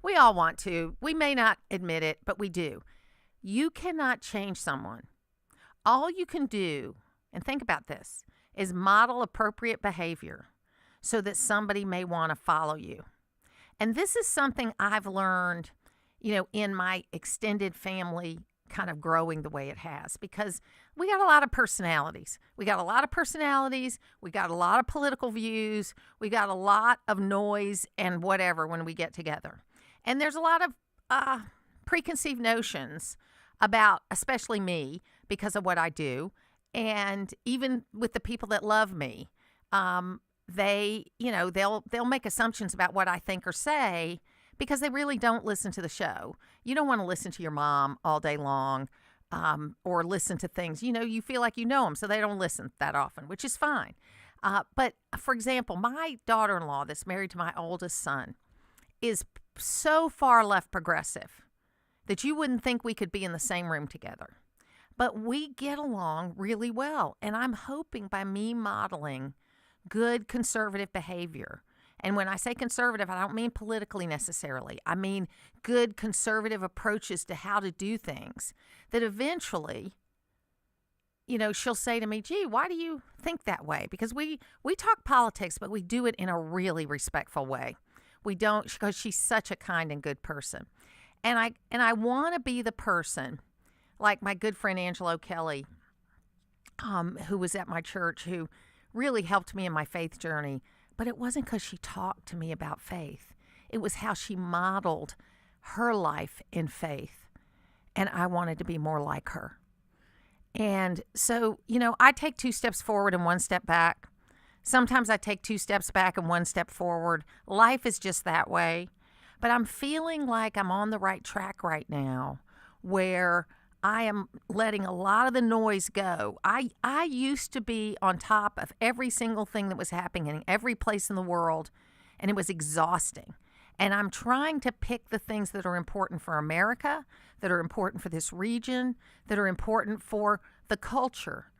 We all want to. We may not admit it, but we do. You cannot change someone. All you can do, and think about this, is model appropriate behavior so that somebody may want to follow you. And this is something I've learned, in my extended family kind of growing the way it has, because we got a lot of personalities. We got a lot of political views. We got a lot of noise and whatever when we get together. And there's a lot of preconceived notions about, especially me, because of what I do. And even with the people that love me, they'll make assumptions about what I think or say because they really don't listen to the show. You don't want to listen to your mom all day long or listen to things. You feel like you know them, so they don't listen that often, which is fine. But, for example, my daughter-in-law that's married to my oldest son is so far left progressive that you wouldn't think we could be in the same room together. But we get along really well, and I'm hoping by me modeling good conservative behavior. And when I say conservative, I don't mean politically necessarily. I mean good conservative approaches to how to do things that eventually, she'll say to me, gee, why do you think that way? Because we talk politics, but we do it in a really respectful way. We don't, because she's such a kind and good person. And I want to be the person, like my good friend Angelo Kelly, who was at my church, who really helped me in my faith journey. But it wasn't because she talked to me about faith. It was how she modeled her life in faith. And I wanted to be more like her. And so, I take 2 steps forward and 1 step back. Sometimes I take 2 steps back and 1 step forward. Life is just that way. But I'm feeling like I'm on the right track right now, where I am letting a lot of the noise go. I used to be on top of every single thing that was happening in every place in the world, and it was exhausting. And I'm trying to pick the things that are important for America, that are important for this region, that are important for the culture,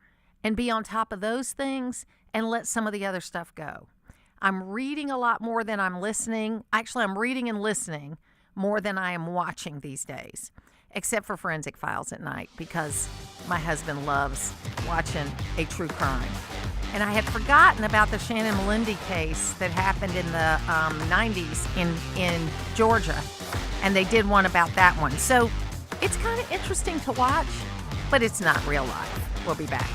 and be on top of those things and let some of the other stuff go. I'm reading a lot more than I'm listening. Actually, I'm reading and listening more than I am watching these days, except for Forensic Files at night, because my husband loves watching a true crime. And I had forgotten about the Shannon Melindy case that happened in the 90s in Georgia, and they did one about that one. So it's kind of interesting to watch, but it's not real life. We'll be back.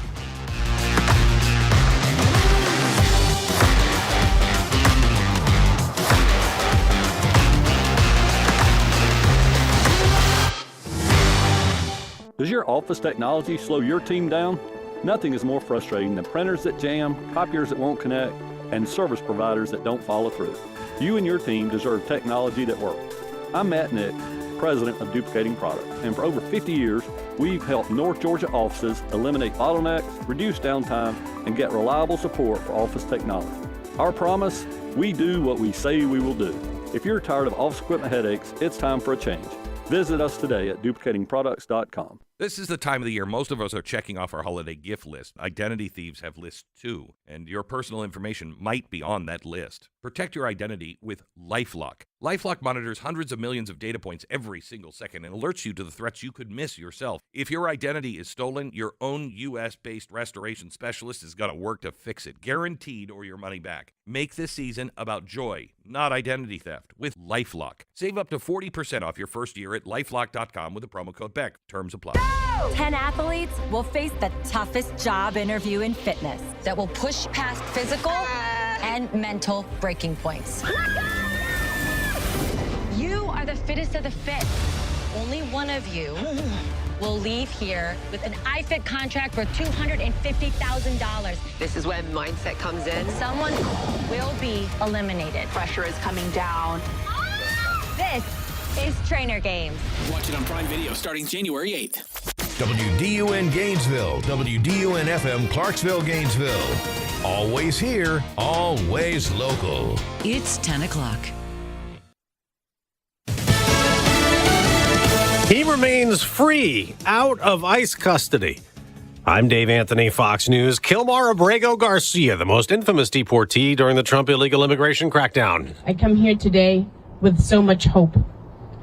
Does your office technology slow your team down? Nothing is more frustrating than printers that jam, copiers that won't connect, and service providers that don't follow through. You and your team deserve technology that works. I'm Matt Nick, president of Duplicating Products, and for over 50 years, we've helped North Georgia offices eliminate bottlenecks, reduce downtime, and get reliable support for office technology. Our promise, we do what we say we will do. If you're tired of office equipment headaches, it's time for a change. Visit us today at duplicatingproducts.com. This is the time of the year most of us are checking off our holiday gift list. Identity thieves have lists too, and your personal information might be on that list. Protect your identity with LifeLock. LifeLock monitors hundreds of millions of data points every single second and alerts you to the threats you could miss yourself. If your identity is stolen, your own U.S.-based restoration specialist is going to work to fix it, guaranteed, or your money back. Make this season about joy, not identity theft, with LifeLock. Save up to 40% off your first year at LifeLock.com with the promo code BECK. Terms apply. 10 athletes will face the toughest job interview in fitness that will push past physical and mental breaking points. You are the fittest of the fit. Only one of you will leave here with an iFit contract for $250,000. This is when mindset comes in. Someone will be eliminated. Pressure is coming down. This is Trainer Games. Watch it on Prime Video starting January 8th. WDUN Gainesville, WDUN FM Clarksville, Gainesville. Always here, always local. It's 10 o'clock. He remains free, out of ICE custody. I'm Dave Anthony, Fox News. Kilmar Abrego Garcia, the most infamous deportee during the Trump illegal immigration crackdown. I come here today with so much hope.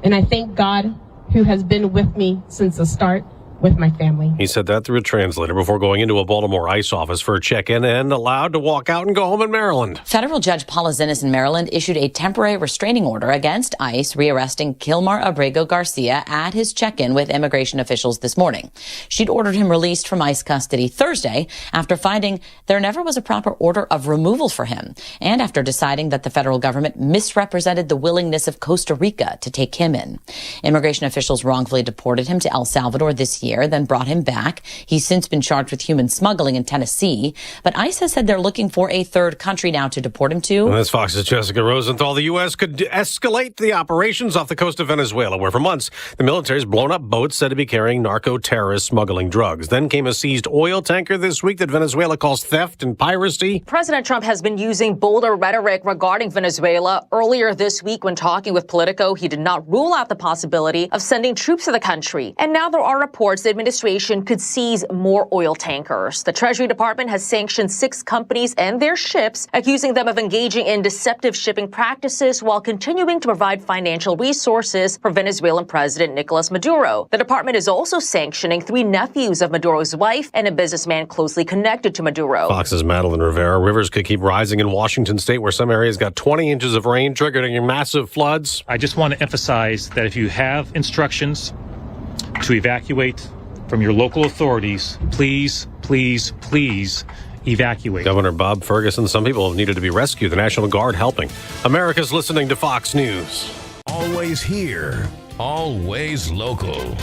And I thank God who has been with me since the start with my family. He said that through a translator before going into a Baltimore ICE office for a check-in and allowed to walk out and go home in Maryland. Federal Judge Paula Zinnes in Maryland issued a temporary restraining order against ICE, rearresting Kilmar Abrego Garcia at his check-in with immigration officials this morning. She'd ordered him released from ICE custody Thursday after finding there never was a proper order of removal for him, and after deciding that the federal government misrepresented the willingness of Costa Rica to take him in. Immigration officials wrongfully deported him to El Salvador this year, then brought him back. He's since been charged with human smuggling in Tennessee, but ICE has said they're looking for a third country now to deport him to. Well, that's Fox's Jessica Rosenthal. The U.S. could escalate the operations off the coast of Venezuela, where for months the military's blown up boats said to be carrying narco-terrorists smuggling drugs. Then came a seized oil tanker this week that Venezuela calls theft and piracy. President Trump has been using bolder rhetoric regarding Venezuela. Earlier this week, when talking with Politico, he did not rule out the possibility of sending troops to the country. And now there are reports the administration could seize more oil tankers. The Treasury Department has sanctioned 6 companies and their ships, accusing them of engaging in deceptive shipping practices while continuing to provide financial resources for Venezuelan President Nicolas Maduro. The department is also sanctioning 3 nephews of Maduro's wife and a businessman closely connected to Maduro. Fox's Madeline Rivera. Rivers could keep rising in Washington state, where some areas got 20 inches of rain, triggering massive floods. I just want to emphasize that if you have instructions to evacuate from your local authorities, please evacuate. Governor Bob Ferguson, some people have needed to be rescued. The National Guard helping. America's listening to Fox News. Always here, always local.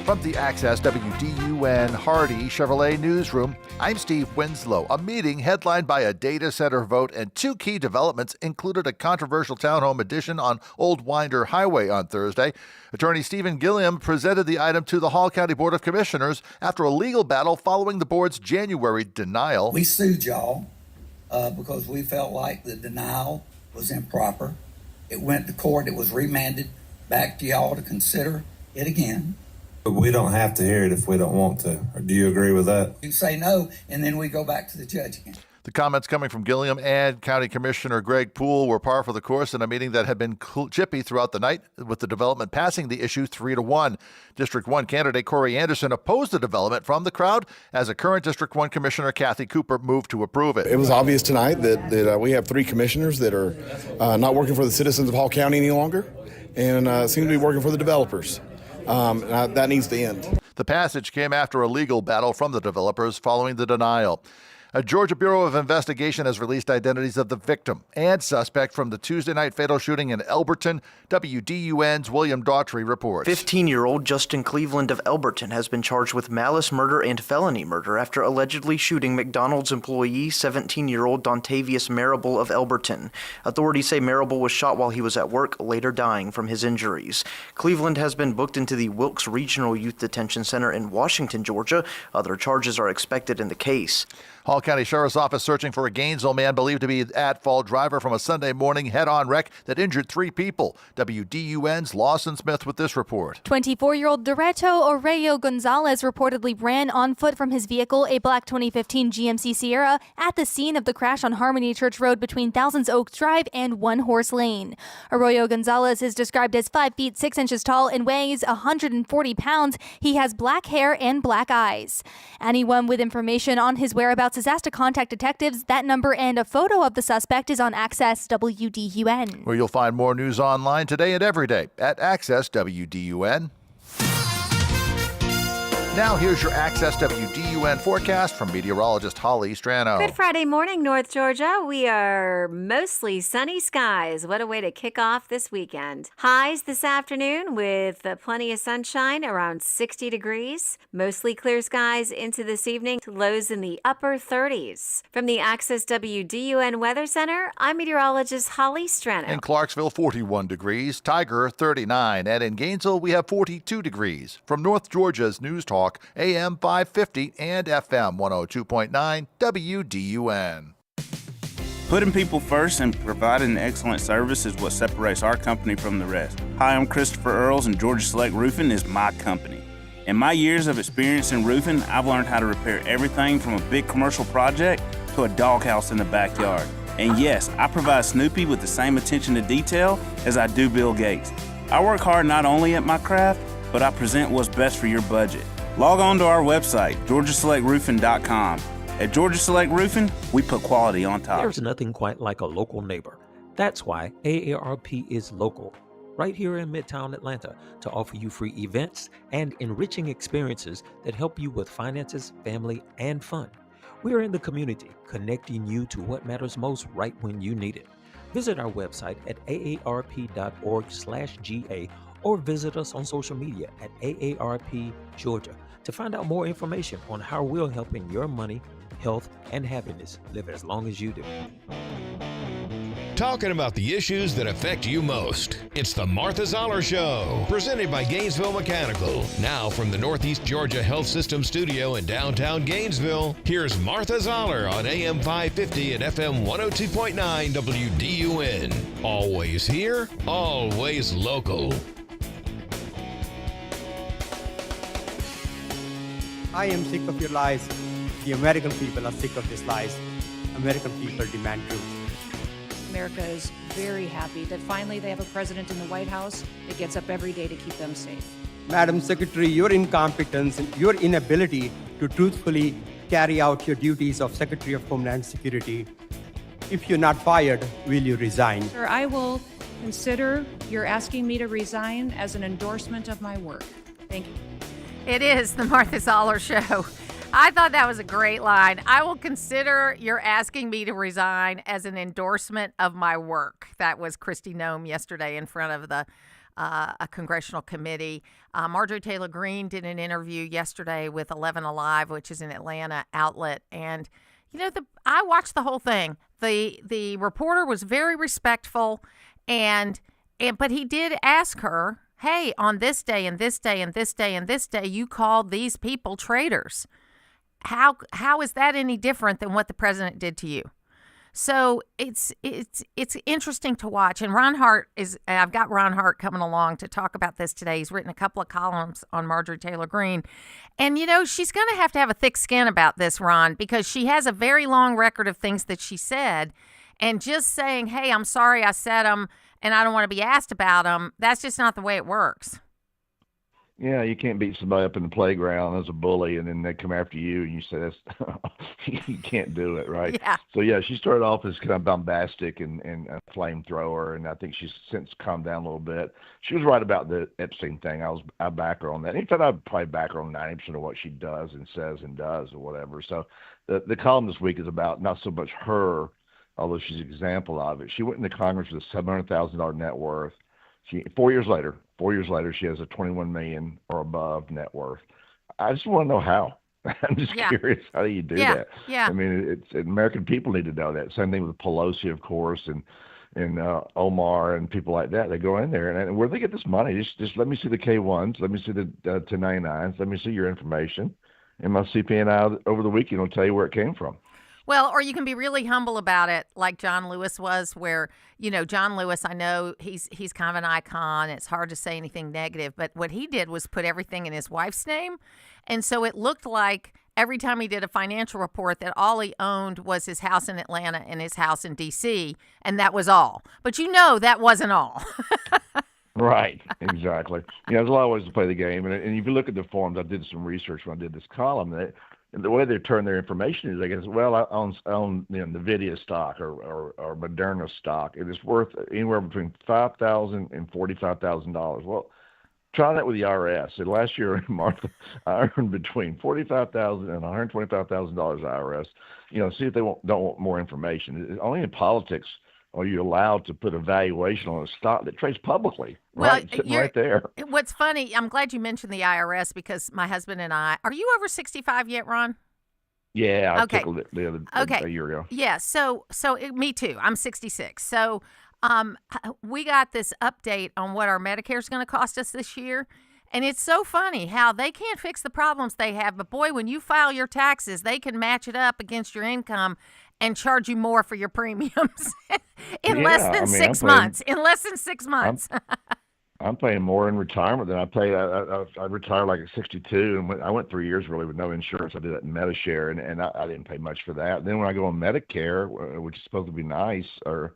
From the Access WDUN Hardy Chevrolet Newsroom, I'm Steve Winslow. A meeting headlined by a data center vote and 2 key developments included a controversial townhome addition on Old Winder Highway on Thursday. Attorney Stephen Gilliam presented the item to the Hall County Board of Commissioners after a legal battle following the board's January denial. We sued y'all because we felt like the denial was improper. It went to court. It was remanded back to y'all to consider it again. But we don't have to hear it if we don't want to. Or do you agree with that? You say no, and then we go back to the judge again. The comments coming from Gilliam and County Commissioner Greg Poole were par for the course in a meeting that had been chippy throughout the night, with the development passing the issue 3-1. District 1 candidate Corey Anderson opposed the development from the crowd as a current District 1 Commissioner Kathy Cooper moved to approve it. It was obvious tonight that we have 3 commissioners that are not working for the citizens of Hall County any longer and seem to be working for the developers. That needs to end. The passage came after a legal battle from the developers following the denial. A Georgia Bureau of Investigation has released identities of the victim and suspect from the Tuesday night fatal shooting in Elberton. WDUN's William Daughtry reports. 15-year-old Justin Cleveland of Elberton has been charged with malice murder and felony murder after allegedly shooting McDonald's employee, 17-year-old Dontavius Marable of Elberton. Authorities say Marable was shot while he was at work, later dying from his injuries. Cleveland has been booked into the Wilkes Regional Youth Detention Center in Washington, Georgia. Other charges are expected in the case. Hall County Sheriff's Office searching for a Gainesville man believed to be an at-fault driver from a Sunday morning head-on wreck that injured 3 people. WDUN's Lawson Smith with this report. 24-year-old Derecho Aurelio Gonzalez reportedly ran on foot from his vehicle, a black 2015 GMC Sierra, at the scene of the crash on Harmony Church Road between Thousands Oaks Drive and One Horse Lane. Arroyo Gonzalez is described as 5 feet 6 inches tall and weighs 140 pounds. He has black hair and black eyes. Anyone with information on his whereabouts is asked to contact detectives. That number and a photo of the suspect is on Access WDUN. Where you'll find more news online today and every day at Access WDUN. Now here's your Access WDUN forecast from meteorologist Holly Strano. Good Friday morning, North Georgia. We are mostly sunny skies. What a way to kick off this weekend. Highs this afternoon with plenty of sunshine, around 60 degrees. Mostly clear skies into this evening. Lows in the upper 30s. From the Access WDUN Weather Center, I'm meteorologist Holly Strano. In Clarksville, 41 degrees. Tiger, 39. And in Gainesville, we have 42 degrees. From North Georgia's News Talk, AM 550 and FM 102.9 WDUN. Putting people first and providing excellent service is what separates our company from the rest. Hi, I'm Christopher Earls, and Georgia Select Roofing is my company. In my years of experience in roofing, I've learned how to repair everything from a big commercial project to a doghouse in the backyard. And yes, I provide Snoopy with the same attention to detail as I do Bill Gates. I work hard not only at my craft, but I present what's best for your budget. Log on to our website, GeorgiaSelectRoofing.com. At Georgia Select Roofing, we put quality on top. There's nothing quite like a local neighbor. That's why AARP is local, right here in Midtown Atlanta, to offer you free events and enriching experiences that help you with finances, family, and fun. We're in the community, connecting you to what matters most right when you need it. Visit our website at aarp.org/GA or visit us on social media at AARP Georgia to find out more information on how we're helping your money, health, and happiness live as long as you do. Talking about the issues that affect you most. It's the Martha Zoller Show, presented by Gainesville Mechanical. Now from the Northeast Georgia Health System studio in downtown Gainesville, here's Martha Zoller on AM 550 and FM 102.9 WDUN. Always here, always local. I am sick of your lies. The American people are sick of these lies. American people demand truth. America is very happy that finally they have a president in the White House that gets up every day to keep them safe. Madam Secretary, your incompetence and your inability to truthfully carry out your duties of Secretary of Homeland Security. If you're not fired, will you resign? Sir, I will consider your asking me to resign as an endorsement of my work. Thank you. It is the Martha Zoller Show. I thought that was a great line. I will consider your asking me to resign as an endorsement of my work. That was Kristi Noem yesterday in front of a congressional committee. Marjorie Taylor Greene did an interview yesterday with 11 Alive, which is an Atlanta outlet. And, you know, I watched the whole thing. The reporter was very respectful, but he did ask her, hey, on this day and this day and this day and this day, you called these people traitors. How is that any different than what the president did to you? So it's interesting to watch. And I've got Ron Hart coming along to talk about this today. He's written a couple of columns on Marjorie Taylor Greene. And, you know, she's going to have a thick skin about this, Ron, because she has a very long record of things that she said. And just saying, hey, I'm sorry I said them and I don't want to be asked about them, that's just not the way it works. Yeah, you can't beat somebody up in the playground as a bully, and then they come after you, and you say, "That's you can't do it," right? Yeah. So yeah, she started off as kind of bombastic and a flamethrower, and I think she's since calmed down a little bit. She was right about the Epstein thing. I back her on that. In fact, I'd probably back her on 90% of what she does and says and does or whatever. So the column this week is about not so much her, although she's an example of it. She went into Congress with a $700,000 net worth. 4 years later, she has a $21 million or above net worth. I just want to know how. I'm just curious. How do you do that? Yeah. I mean, American people need to know that. Same thing with Pelosi, of course, and Omar and people like that. They go in there and where do they get this money? Just let me see the K-1s. Let me see the 1099s. Let me see your information. And my CP&I over the weekend will tell you where it came from. Well, or you can be really humble about it, like John Lewis was, where, you know, John Lewis, I know he's kind of an icon. It's hard to say anything negative, but what he did was put everything in his wife's name. And so it looked like every time he did a financial report that all he owned was his house in Atlanta and his house in D.C., and that was all. But you know that wasn't all. Right, exactly. There's a lot of ways to play the game. And if you look at the forms, I did some research when I did this column, and the way they turn their information is, I guess, well, I own NVIDIA stock or Moderna stock, and it's worth anywhere between $5,000 and $45,000. Well, try that with the IRS. And last year, Martha, I earned between $45,000 and $125,000 IRS. See if they don't want more information. Only in politics are you allowed to put a valuation on a stock that trades publicly, right? Sitting right there. What's funny, I'm glad you mentioned the IRS because my husband and I, are you over 65 yet, Ron? Yeah, I okay. took it a year ago. Yeah, so me too. I'm 66. So we got this update on what our Medicare is going to cost us this year. And it's so funny how they can't fix the problems they have. But boy, when you file your taxes, they can match it up against your income and charge you more for your premiums in less than 6 months. In less than 6 months. I'm paying more in retirement than I paid. I retired like at 62, and I went 3 years really with no insurance. I did that in Medishare, and I didn't pay much for that. Then when I go on Medicare, which is supposed to be nice, or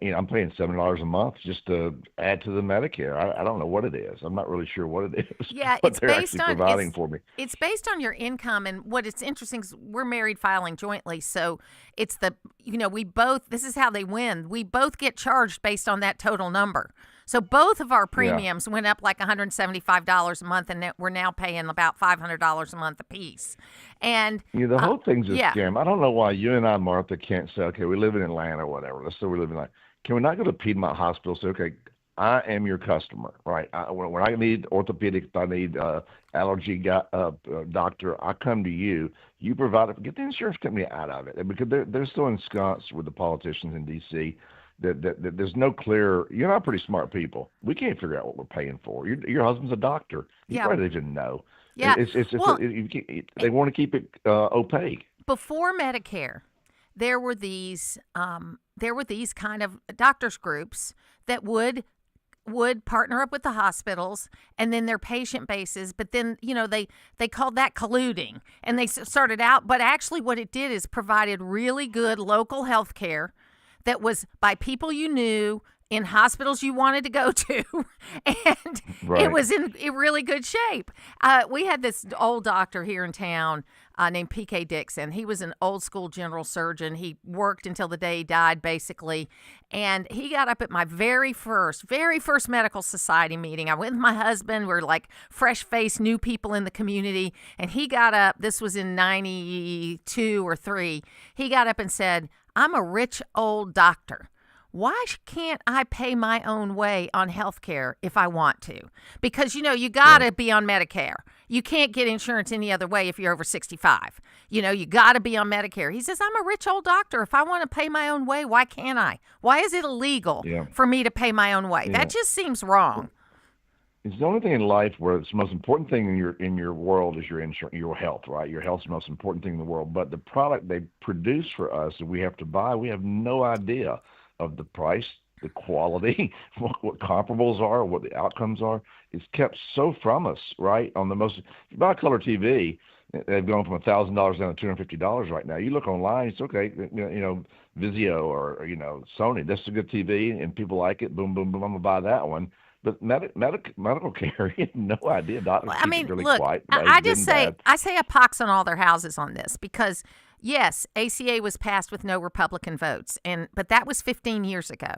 I'm paying $7 a month just to add to the Medicare. I don't know what it is. I'm not really sure what it is. Yeah, what it's they're based actually on providing for me. It's based on your income, and what it's interesting is we're married filing jointly, so it's we both. This is how they win. We both get charged based on that total number. So both of our premiums went up like $175 a month, and we're now paying about $500 a month apiece. And the whole thing's a scam. I don't know why you and I, Martha, can't say, okay, we live in Atlanta or whatever. Let's say we live in Atlanta. Can we not go to Piedmont Hospital and say, okay, I am your customer, right? When I need orthopedics, I need allergy doctor, I come to you. You provide it. Get the insurance company out of it, because they're so ensconced with the politicians in D.C. That there's no clear. You're not pretty smart people. We can't figure out what we're paying for. Your husband's a doctor. You probably didn't know. Yeah. They want to keep it opaque. Before Medicare, there were these kind of doctors groups that would partner up with the hospitals and then their patient bases, but then they called that colluding, and they started out, but actually what it did is provided really good local health care that was by people you knew in hospitals you wanted to go to, and it was in really good shape. We had this old doctor here in town named P.K. Dixon. He was an old school general surgeon. He worked until the day he died, basically, and he got up at my very first medical society meeting. I went with my husband. We're like fresh-faced new people in the community, and he got up. This was in 92 or 3. He got up and said, "I'm a rich old doctor. Why can't I pay my own way on health care if I want to? Because, you got to be on Medicare. You can't get insurance any other way if you're over 65. You got to be on Medicare." He says, "I'm a rich old doctor. If I want to pay my own way, why can't I? Why is it illegal for me to pay my own way?" That just seems wrong. It's the only thing in life where it's the most important thing in your world is your insurance, your health, right? Your health's the most important thing in the world. But the product they produce for us that we have to buy, we have no idea of the price, the quality, what comparables are, what the outcomes are. It's kept so from us, right? If you buy a color TV, they've gone from $1,000 down to $250 right now. You look online, it's okay, Vizio or Sony, that's a good TV, and people like it. Boom, boom, boom. I'm gonna buy that one. But medical care, you have no idea. Doctors really look, quiet. I say a pox on all their houses on this, because yes, ACA was passed with no Republican votes, but that was 15 years ago.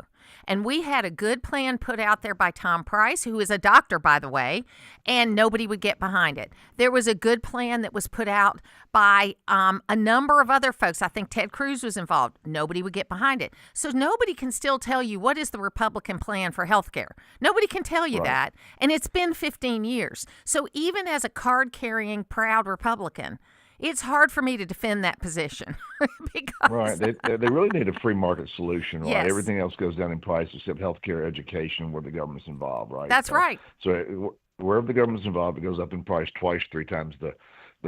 And we had a good plan put out there by Tom Price, who is a doctor, by the way, and nobody would get behind it. There was a good plan that was put out by a number of other folks. I think Ted Cruz was involved. Nobody would get behind it. So nobody can still tell you what is the Republican plan for health care. Nobody can tell you that. And it's been 15 years. So even as a card-carrying, proud Republican, it's hard for me to defend that position. Right. They really need a free market solution, right? Yes. Everything else goes down in price except healthcare, education, where the government's involved, right? That's right. So wherever the government's involved, it goes up in price twice, 3 times the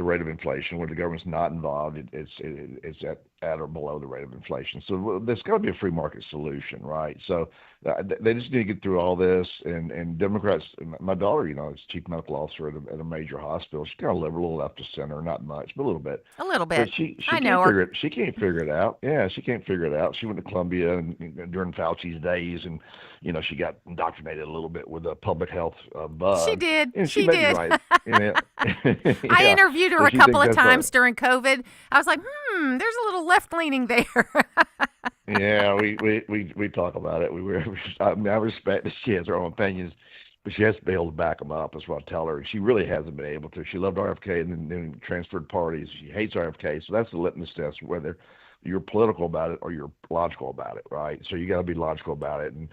rate of inflation. Where the government's not involved, it's at or below the rate of inflation. So there's got to be a free market solution, right? So they just need to get through all this. And Democrats, my daughter, is chief medical officer at a major hospital. She's kind of liberal, left of center, not much, but a little bit. A little bit. But she I know her. She can't figure it out. Yeah, she can't figure it out. She went to Columbia during Fauci's days, and she got indoctrinated a little bit with a public health bug. She did. And she may be did. Right. I interviewed her a couple of times right. during COVID. I was like, there's a little left leaning there. Yeah, we talk about it. I respect that she has her own opinions, but she has to be able to back them up. That's what I tell her. She really hasn't been able to. She loved RFK and then transferred parties. She hates RFK, so that's the litmus test whether you're political about it or you're logical about it, right? So you got to be logical about it. And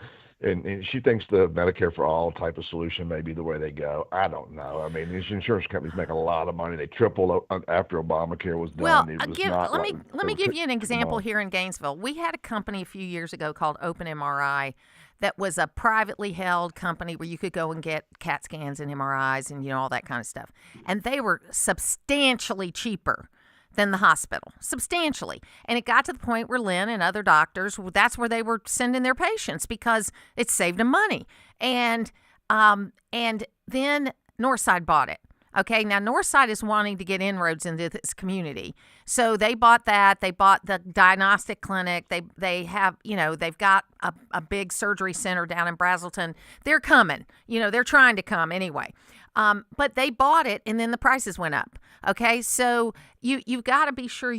she thinks the Medicare for all type of solution may be the way they go. I don't know. I mean, these insurance companies make a lot of money. They tripled after Obamacare was done. Well, let me give you an example here in Gainesville. We had a company a few years ago called Open MRI that was a privately held company where you could go and get CAT scans and MRIs and all that kind of stuff. And they were substantially cheaper than the hospital, substantially. And it got to the point where Lynn and other doctors, that's where they were sending their patients because it saved them money. And And then Northside bought it. Okay, now Northside is wanting to get inroads into this community. So they bought that. They bought the diagnostic clinic. They have, they've got a big surgery center down in Brazelton. They're coming. They're trying to come anyway. But they bought it, and then the prices went up. Okay, so you've got to be sure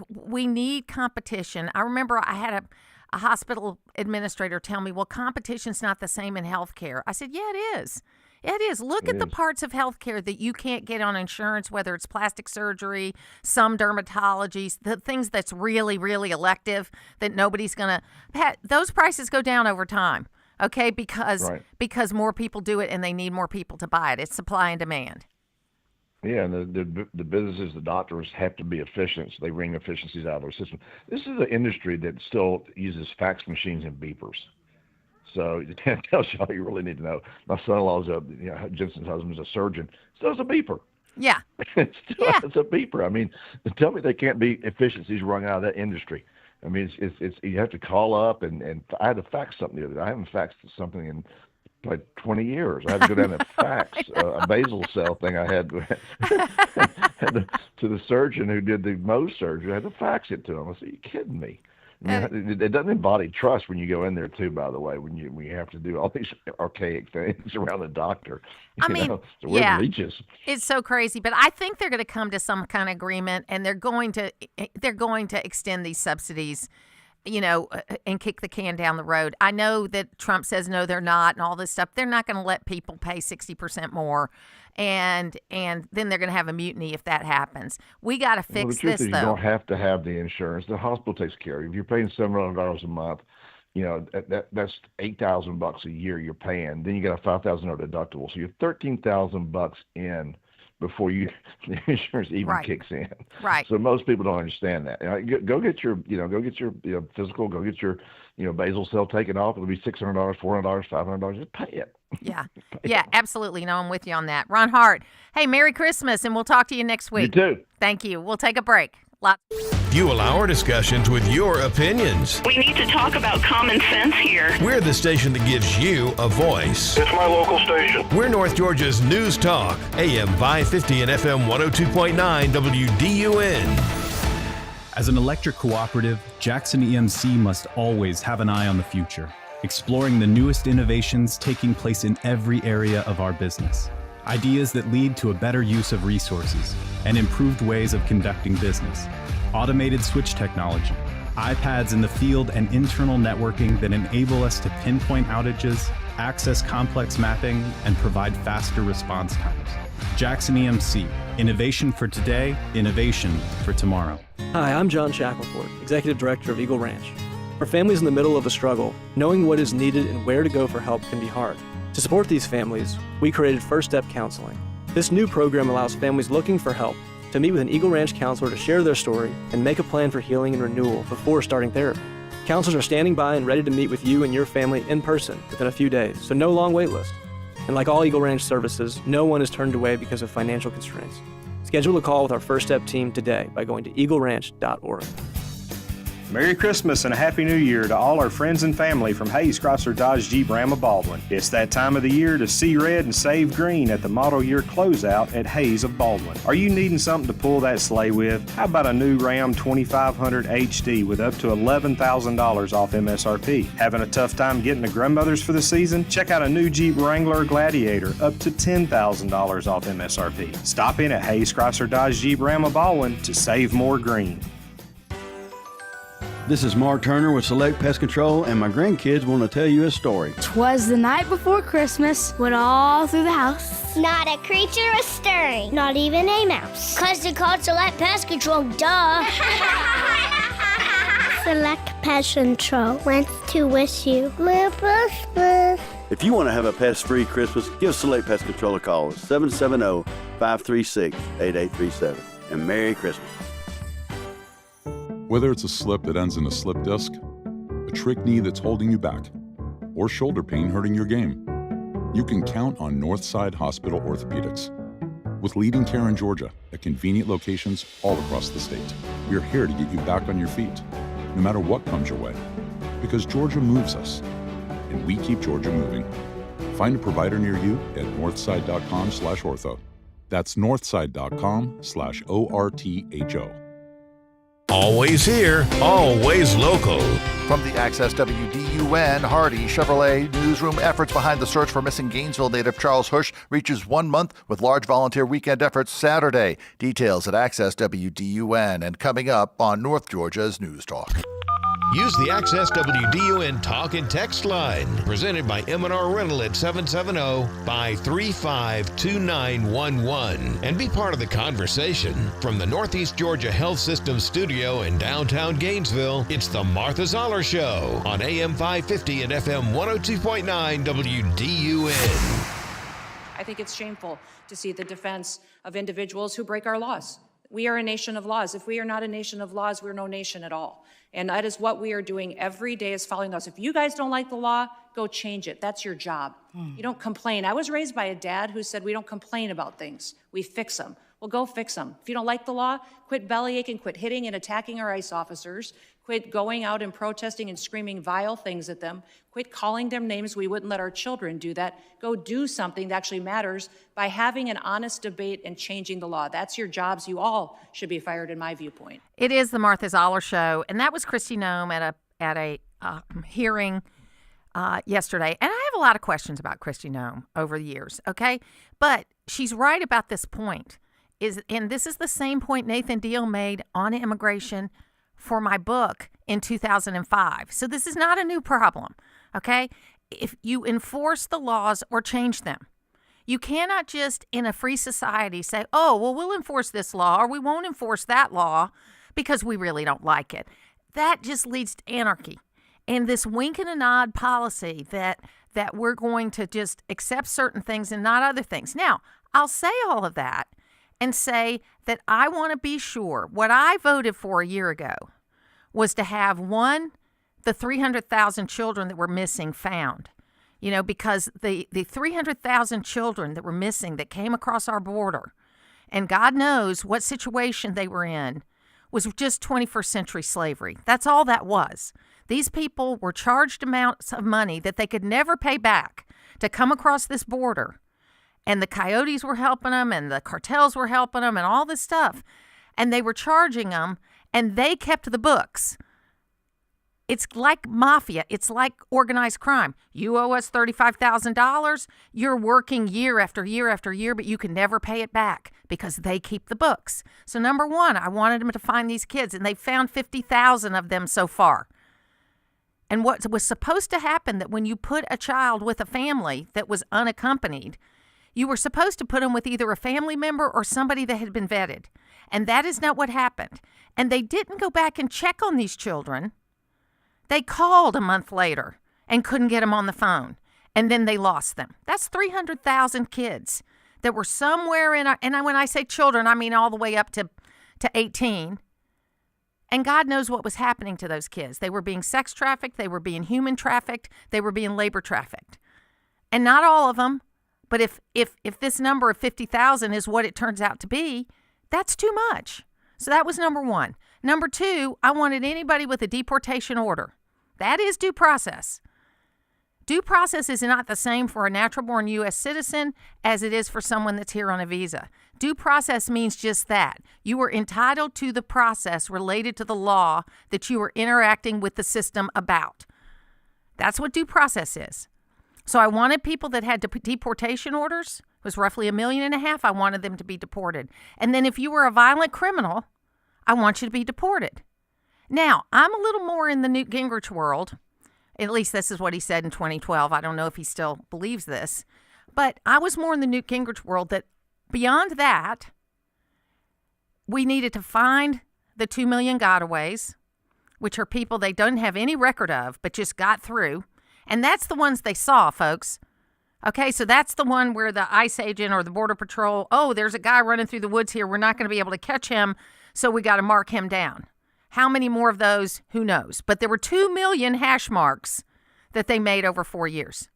we need competition. I remember I had a hospital administrator tell me, well, competition's not the same in healthcare. I said, yeah, it is. It is. Look at the parts of healthcare that you can't get on insurance, whether it's plastic surgery, some dermatology, the things that's really, really elective that nobody's going to. Those prices go down over time, okay, because more people do it and they need more people to buy it. It's supply and demand. Yeah, and the businesses, the doctors have to be efficient, so they wring efficiencies out of their system. This is an industry that still uses fax machines and beepers. So it tells you all you really need to know. My son-in-law's Jensen's husband's a surgeon. So it's a beeper. Yeah. It's a beeper. I mean, tell me they can't be efficiencies wrung out of that industry. I mean, it's you have to call up and I had to fax something the other day. I haven't faxed something in like 20 years. I had to go down and fax a basal cell thing I had to the surgeon who did the Mohs surgery. I had to fax it to him. I said, "You kidding me?" It doesn't embody trust when you go in there too, by the way, when you have to do all these archaic things around the doctor. It's so crazy, but I think they're going to come to some kind of agreement, and they're going to extend these subsidies, and kick the can down the road. I know that Trump says no, they're not, and all this stuff. They're not going to let people pay 60% more, and then they're going to have a mutiny if that happens. We got to fix the truth this, is though. You don't have to have the insurance. The hospital takes care of you. If you're paying $700 a month, that's $8,000 a year you're paying. Then you got a $5,000 deductible, so you're $13,000 in before the insurance even kicks in. Right. So most people don't understand that. Go get your physical. Go get your basal cell taken off. It'll be $600, $400, $500. Just pay it. Yeah. Yeah, absolutely. No, I'm with you on that. Ron Hart, hey, Merry Christmas, and we'll talk to you next week. You too. Thank you. We'll take a break. Fuel our discussions with your opinions. We need to talk about common sense here. We're the station that gives you a voice. It's my local station. We're North Georgia's News Talk, AM 550 and FM 102.9 WDUN. As an electric cooperative, Jackson EMC must always have an eye on the future, exploring the newest innovations taking place in every area of our business. Ideas that lead to a better use of resources and improved ways of conducting business. Automated switch technology, iPads in the field, and internal networking that enable us to pinpoint outages, access complex mapping, and provide faster response times. Jackson EMC, innovation for today, innovation for tomorrow. Hi, I'm John Shackelford, Executive Director of Eagle Ranch. For families in the middle of a struggle, knowing what is needed and where to go for help can be hard. To support these families, we created First Step Counseling. This new program allows families looking for help to meet with an Eagle Ranch counselor to share their story and make a plan for healing and renewal before starting therapy. Counselors are standing by and ready to meet with you and your family in person within a few days, so no long wait list. And like all Eagle Ranch services, no one is turned away because of financial constraints. Schedule a call with our First Step team today by going to eagleranch.org. Merry Christmas and a Happy New Year to all our friends and family from Hayes Chrysler Dodge Jeep Ram of Baldwin. It's that time of the year to see red and save green at the model year closeout at Hayes of Baldwin. Are you needing something to pull that sleigh with? How about a new Ram 2500 HD with up to $11,000 off MSRP? Having a tough time getting to grandmother's for the season? Check out a new Jeep Wrangler Gladiator up to $10,000 off MSRP. Stop in at Hayes Chrysler Dodge Jeep Ram of Baldwin to save more green. This is Mark Turner with Select Pest Control, and my grandkids want to tell you a story. 'Twas the night before Christmas, when all through the house, not a creature was stirring, not even a mouse. 'Cause they called Select Pest Control, duh. Select Pest Control wants to wish you Merry Christmas. If you want to have a pest-free Christmas, give Select Pest Control a call at 770-536-8837. And Merry Christmas. Whether it's a slip that ends in a slip disc, a trick knee that's holding you back, or shoulder pain hurting your game, you can count on Northside Hospital Orthopedics. With leading care in Georgia at convenient locations all across the state, we're here to get you back on your feet, no matter what comes your way. Because Georgia moves us, and we keep Georgia moving. Find a provider near you at northside.com/ortho. That's northside.com/ORTHO. Always here, always local. From the Access WDUN Hardy Chevrolet newsroom, efforts behind the search for missing Gainesville native Charles Hush reaches 1 month with large volunteer weekend efforts Saturday. Details at Access WDUN, and coming up on North Georgia's News Talk. Use the Access WDUN Talk and Text line, presented by M&R Rental at 770-535-2911, and be part of the conversation. From the Northeast Georgia Health System studio in downtown Gainesville, it's the Martha Zoller Show on AM 550 and FM 102.9 WDUN. I think it's shameful to see the defense of individuals who break our laws. We are a nation of laws. If we are not a nation of laws, we're no nation at all. And that is what we are doing every day, is following those. If you guys don't like the law, go change it. That's your job. You don't complain. I was raised by a dad who said we don't complain about things. We fix them. Well, go fix them. If you don't like the law, quit bellyaching, quit hitting and attacking our ICE officers, quit going out and protesting and screaming vile things at them, quit calling them names. We wouldn't let our children do that. Go do something that actually matters by having an honest debate and changing the law. That's your jobs. You all should be fired, in my viewpoint. It is the Martha Zoller Show, and that was Kristi Noem at a hearing yesterday. And I have a lot of questions about Kristi Noem over the years, okay? But she's right about this point. And this is the same point Nathan Deal made on immigration for my book in 2005. So this is not a new problem, okay? If you enforce the laws or change them, you cannot just in a free society say, oh, well, we'll enforce this law or we won't enforce that law because we really don't like it. That just leads to anarchy. And this wink and a nod policy that we're going to just accept certain things and not other things. Now, I'll say all of that and say that I want to be sure what I voted for a year ago was to have the 300,000 children that were missing found. You know, because the 300,000 children that were missing that came across our border, and God knows what situation they were in, was just 21st century slavery. That's all that was. These people were charged amounts of money that they could never pay back to come across this border. And the coyotes were helping them, and the cartels were helping them, and all this stuff. And they were charging them, and they kept the books. It's like mafia. It's like organized crime. You owe us $35,000. You're working year after year after year, but you can never pay it back because they keep the books. So number one, I wanted them to find these kids, and they found 50,000 of them so far. And what was supposed to happen, that when you put a child with a family that was unaccompanied, you were supposed to put them with either a family member or somebody that had been vetted. And that is not what happened. And they didn't go back and check on these children. They called a month later and couldn't get them on the phone. And then they lost them. That's 300,000 kids that were somewhere in our, and when I say children, I mean all the way up to 18. And God knows what was happening to those kids. They were being sex trafficked. They were being human trafficked. They were being labor trafficked. And not all of them. But if this number of 50,000 is what it turns out to be, that's too much. So that was number one. Number two, I wanted anybody with a deportation order. That is due process. Due process is not the same for a natural-born U.S. citizen as it is for someone that's here on a visa. Due process means just that. You are entitled to the process related to the law that you are interacting with the system about. That's what due process is. So I wanted people that had deportation orders. It was roughly 1.5 million. I wanted them to be deported. And then if you were a violent criminal, I want you to be deported. Now, I'm a little more in the Newt Gingrich world. At least this is what he said in 2012. I don't know if he still believes this. But I was more in the Newt Gingrich world that beyond that, we needed to find the 2 million gotaways, which are people they don't have any record of, but just got through. And that's the ones they saw, folks. Okay, so that's the one where the ICE agent or the Border Patrol, oh, there's a guy running through the woods here. We're not going to be able to catch him, so we got to mark him down. How many more of those? Who knows? But there were 2 million hash marks that they made over 4 years.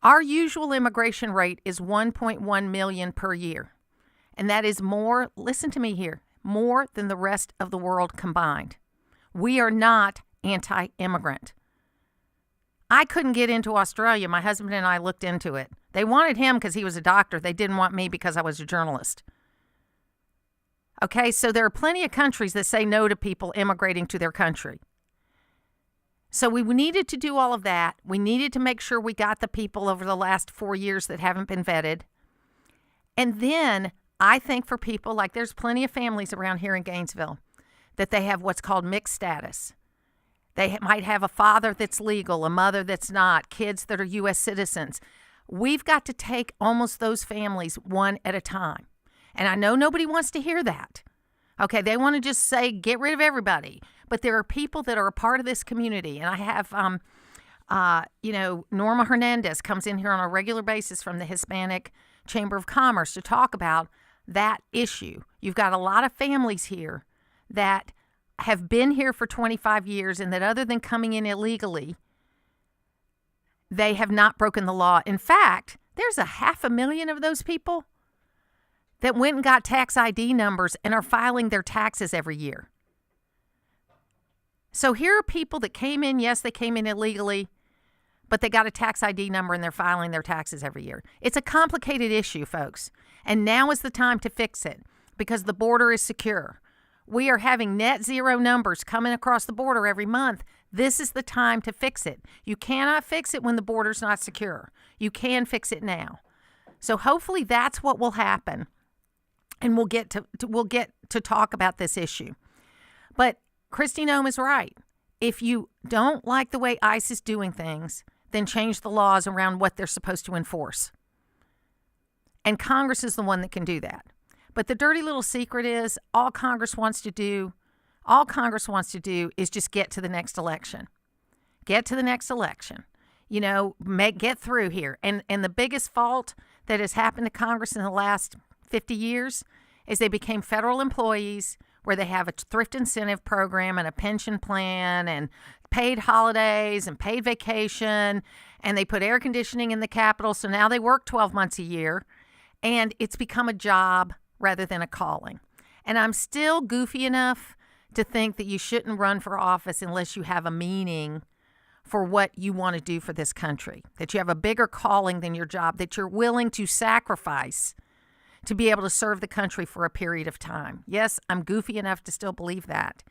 Our usual immigration rate is 1.1 million per year. And that is more, listen to me here, more than the rest of the world combined. We are not anti-immigrant. I couldn't get into Australia. My husband and I looked into it. They wanted him because he was a doctor. They didn't want me because I was a journalist. Okay, so there are plenty of countries that say no to people immigrating to their country. So we needed to do all of that. We needed to make sure we got the people over the last 4 years that haven't been vetted. And then I think for people, like there's plenty of families around here in Gainesville that they have what's called mixed status. They might have a father that's legal, a mother that's not, kids that are U.S. citizens. We've got to take almost those families one at a time. And I know nobody wants to hear that. Okay, they want to just say, get rid of everybody. But there are people that are a part of this community. And I have, Norma Hernandez comes in here on a regular basis from the Hispanic Chamber of Commerce to talk about that issue. You've got a lot of families here that have been here for 25 years and that other than coming in illegally, they have not broken the law. In fact, there's 500,000 of those people that went and got tax ID numbers and are filing their taxes every year. So here are people that came in, yes, they came in illegally, but they got a tax ID number and they're filing their taxes every year. It's a complicated issue, folks. And now is the time to fix it because the border is secure. We are having net zero numbers coming across the border every month. This is the time to fix it. You cannot fix it when the border's not secure. You can fix it now. So hopefully that's what will happen. And we'll get to talk about this issue. But Kristi Noem is right. If you don't like the way ICE is doing things, then change the laws around what they're supposed to enforce. And Congress is the one that can do that. But the dirty little secret is all Congress wants to do is just get to the next election. Get to the next election. Get through here. And the biggest fault that has happened to Congress in the last 50 years is they became federal employees where they have a thrift incentive program and a pension plan and paid holidays and paid vacation, and they put air conditioning in the Capitol, so now they work 12 months a year, and it's become a job rather than a calling. And I'm still goofy enough to think that you shouldn't run for office unless you have a meaning for what you want to do for this country, that you have a bigger calling than your job, that you're willing to sacrifice to be able to serve the country for a period of time. Yes, I'm goofy enough to still believe that.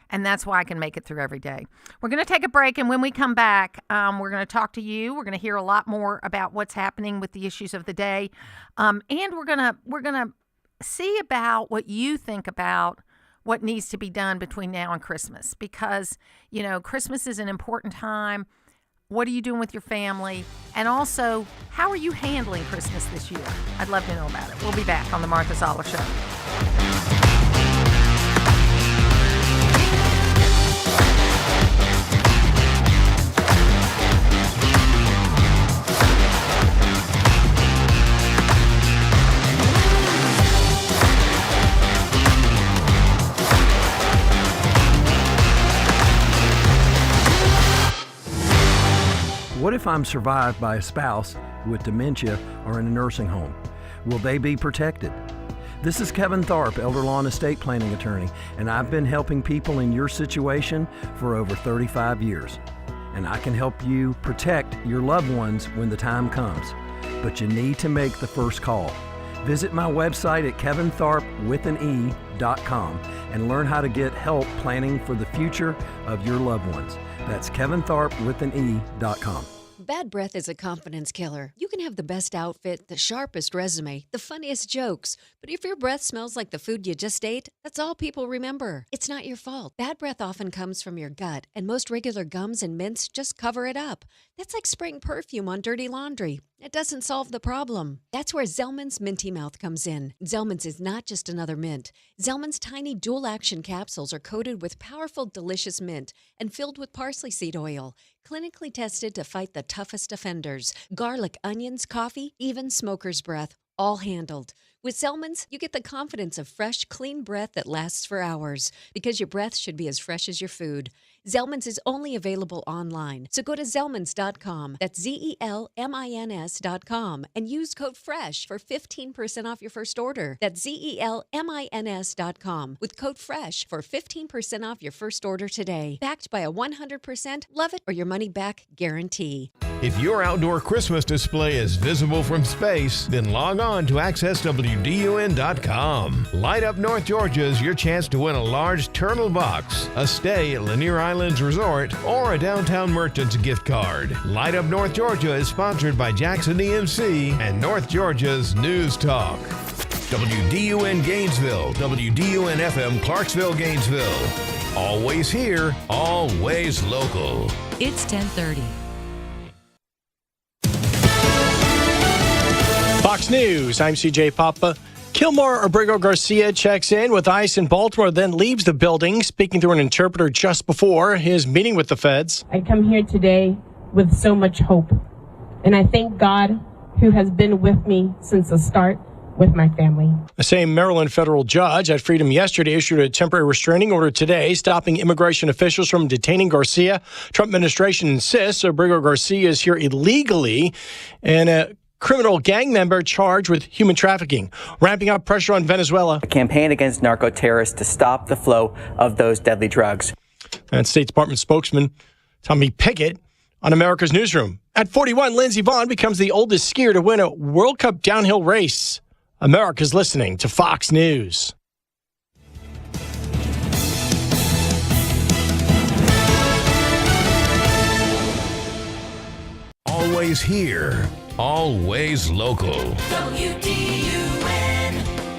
And that's why I can make it through every day. We're going to take a break, and when we come back, we're going to talk to you. We're going to hear a lot more about what's happening with the issues of the day, and we're going to see about what you think about what needs to be done between now and Christmas, because Christmas is an important time. What are you doing with your family? And also, how are you handling Christmas this year? I'd love to know about it. We'll be back on the Martha Zoller Show. What if I'm survived by a spouse with dementia or in a nursing home? Will they be protected? This is Kevin Tharp, elder law and estate planning attorney, and I've been helping people in your situation for over 35 years. And I can help you protect your loved ones when the time comes. But you need to make the first call. Visit my website at kevintharp.com and learn how to get help planning for the future of your loved ones. That's kevintharp.com. Bad breath is a confidence killer. You can have the best outfit, the sharpest resume, the funniest jokes, but if your breath smells like the food you just ate, that's all people remember. It's not your fault. Bad breath often comes from your gut, and most regular gums and mints just cover it up. That's like spraying perfume on dirty laundry. It doesn't solve the problem. That's where Zellman's Minty Mouth comes in. Zellman's is not just another mint. Zellman's tiny dual-action capsules are coated with powerful, delicious mint and filled with parsley seed oil, clinically tested to fight the toughest offenders, garlic, onions, coffee, even smoker's breath. all handled. With Zellman's, you get the confidence of fresh, clean breath that lasts for hours, because your breath should be as fresh as your food. Zellman's is only available online, so go to Zellmans.com, that's ZELMINS.com, and use code FRESH for 15% off your first order. That's ZELMINS.com with code FRESH for 15% off your first order today. Backed by a 100% love it or your money back guarantee. If your outdoor Christmas display is visible from space, then log on to AccessWDUN.com. Light Up North Georgia is your chance to win a large turtle box, a stay at Lanier Islands Resort, or a Downtown Merchants gift card. Light Up North Georgia is sponsored by Jackson EMC and North Georgia's News Talk. WDUN Gainesville, WDUN FM Clarksville, Gainesville. Always here, always local. It's 10:30. Fox News, I'm CJ Papa. Kilmore Abrigo Garcia checks in with ICE in Baltimore, then leaves the building, speaking through an interpreter just before his meeting with the feds. I come here today with so much hope, and I thank God who has been with me since the start with my family. The same Maryland federal judge at Freedom yesterday issued a temporary restraining order today, stopping immigration officials from detaining Garcia. Trump administration insists Abrigo Garcia is here illegally, and a criminal gang member charged with human trafficking, ramping up pressure on Venezuela. A campaign against narco-terrorists to stop the flow of those deadly drugs. And State Department spokesman Tommy Pickett on America's Newsroom. At 41, Lindsey Vonn becomes the oldest skier to win a World Cup downhill race. America's listening to Fox News. Always here, always local. WDUN.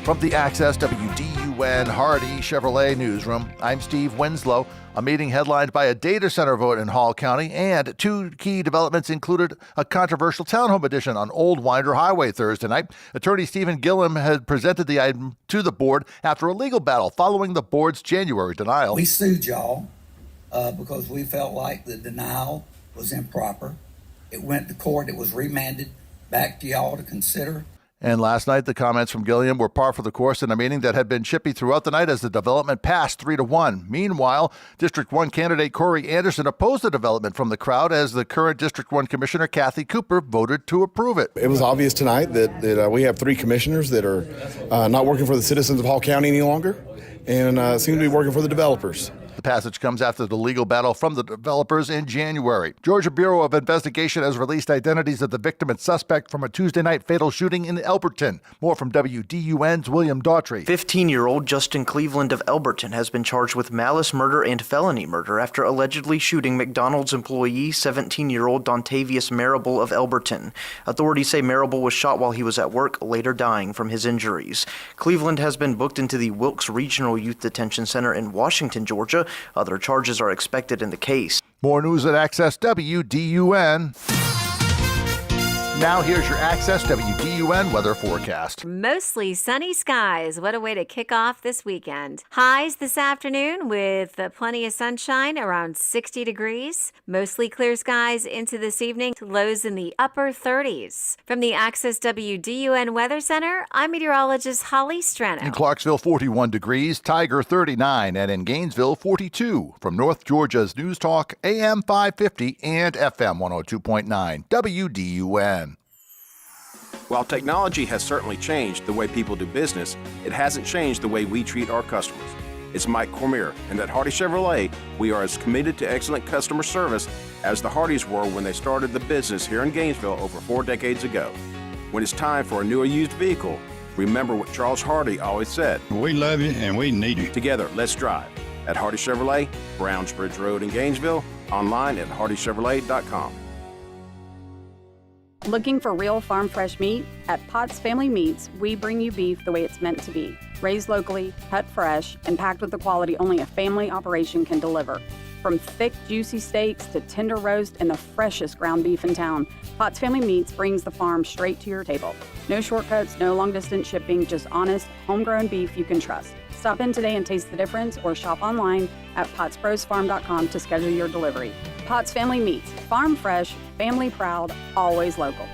From the Access WDUN Hardy Chevrolet Newsroom, I'm Steve Winslow. A meeting headlined by a data center vote in Hall County, and two key developments included a controversial townhome addition on Old Winder Highway Thursday night. Attorney Stephen Gillum had presented the item to the board after a legal battle following the board's January denial. We sued y'all because we felt like the denial was improper. It went to court. It was remanded back to y'all to consider. And last night, the comments from Gilliam were par for the course in a meeting that had been chippy throughout the night as the development passed 3-1. Meanwhile, District 1 candidate Corey Anderson opposed the development from the crowd as the current District 1 Commissioner Kathy Cooper voted to approve it. It was obvious tonight that we have three commissioners that are not working for the citizens of Hall County any longer and seem to be working for the developers. The passage comes after the legal battle from the developers in January. Georgia Bureau of Investigation has released identities of the victim and suspect from a Tuesday night fatal shooting in Elberton. More from WDUN's William Daughtry. 15-year-old Justin Cleveland of Elberton has been charged with malice murder and felony murder after allegedly shooting McDonald's employee, 17-year-old Dontavius Marable of Elberton. Authorities say Marable was shot while he was at work, later dying from his injuries. Cleveland has been booked into the Wilkes Regional Youth Detention Center in Washington, Georgia. Other charges are expected in the case. More news at Access WDUN. Now here's your Access WDUN weather forecast. Mostly sunny skies. What a way to kick off this weekend. Highs this afternoon with plenty of sunshine, around 60 degrees. Mostly clear skies into this evening. Lows in the upper 30s. From the Access WDUN Weather Center, I'm meteorologist Holly Strano. In Clarksville, 41 degrees, Tiger 39, and in Gainesville, 42. From North Georgia's News Talk, AM 550 and FM 102.9, WDUN. While technology has certainly changed the way people do business, it hasn't changed the way we treat our customers. It's Mike Cormier, and at Hardy Chevrolet, we are as committed to excellent customer service as the Hardys were when they started the business here in Gainesville over 4 decades ago. When it's time for a new or used vehicle, remember what Charles Hardy always said. We love you and we need you. Together, let's drive. At Hardy Chevrolet, Brownsbridge Road in Gainesville, online at hardychevrolet.com. Looking for real farm fresh meat? At Potts Family Meats, we bring you beef the way it's meant to be. Raised locally, cut fresh, and packed with the quality only a family operation can deliver. From thick, juicy steaks to tender roast and the freshest ground beef in town, Potts Family Meats brings the farm straight to your table. No shortcuts, no long-distance shipping, just honest, homegrown beef you can trust. Stop in today and taste the difference or shop online at pottsbrosfarm.com to schedule your delivery. Potts Family Meats, farm fresh, family proud, always local.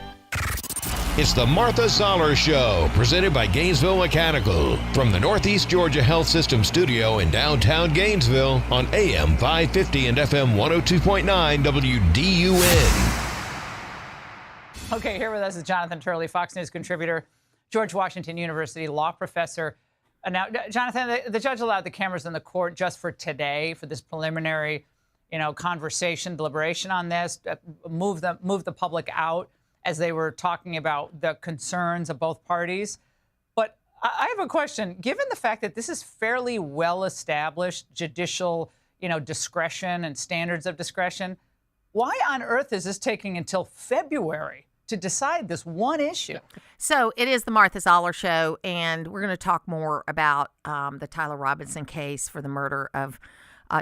It's the Martha Zoller Show, presented by Gainesville Mechanical, from the Northeast Georgia Health System studio in downtown Gainesville on AM 550 and FM 102.9 WDUN. Okay, here with us is Jonathan Turley, Fox News contributor, George Washington University law professor. Now, Jonathan, the judge allowed the cameras in the court just for today, for this preliminary, conversation, deliberation on this, move the public out as they were talking about the concerns of both parties. But I have a question. Given the fact that this is fairly well-established judicial, discretion and standards of discretion, why on earth is this taking until February to decide this one issue? So it is the Martha Zoller Show, and we're going to talk more about the Tyler Robinson case for the murder of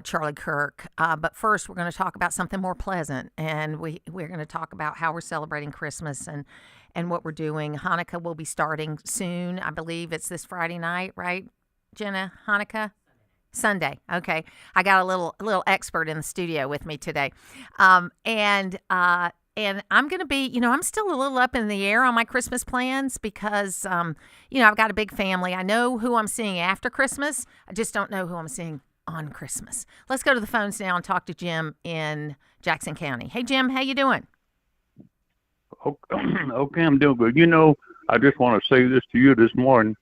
Charlie Kirk. But first, we're going to talk about something more pleasant, and we're going to talk about how we're celebrating Christmas and what we're doing. Hanukkah will be starting soon. I believe it's this Friday night, right, Jenna? Hanukkah? Sunday. Okay. I got a little expert in the studio with me today. And I'm going to be, I'm still a little up in the air on my Christmas plans because, I've got a big family. I know who I'm seeing after Christmas. I just don't know who I'm seeing on Christmas. Let's go to the phones now and talk to Jim in Jackson County. Hey, Jim, how you doing? Okay, I'm doing good. I just want to say this to you this morning.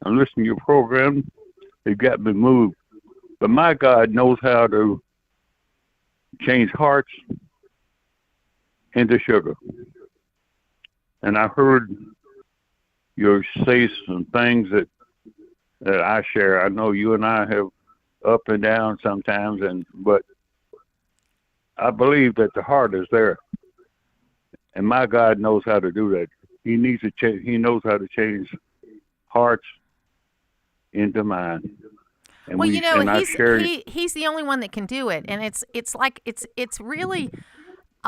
I'm listening to your program. It got me moved. But my God knows how to change hearts into sugar. And I heard you say some things that I share. I know you and I have up and down sometimes, but I believe that the heart is there. And my God knows how to do that. He needs to change. He knows how to change hearts into mine. And well, he's the only one that can do it, and it's really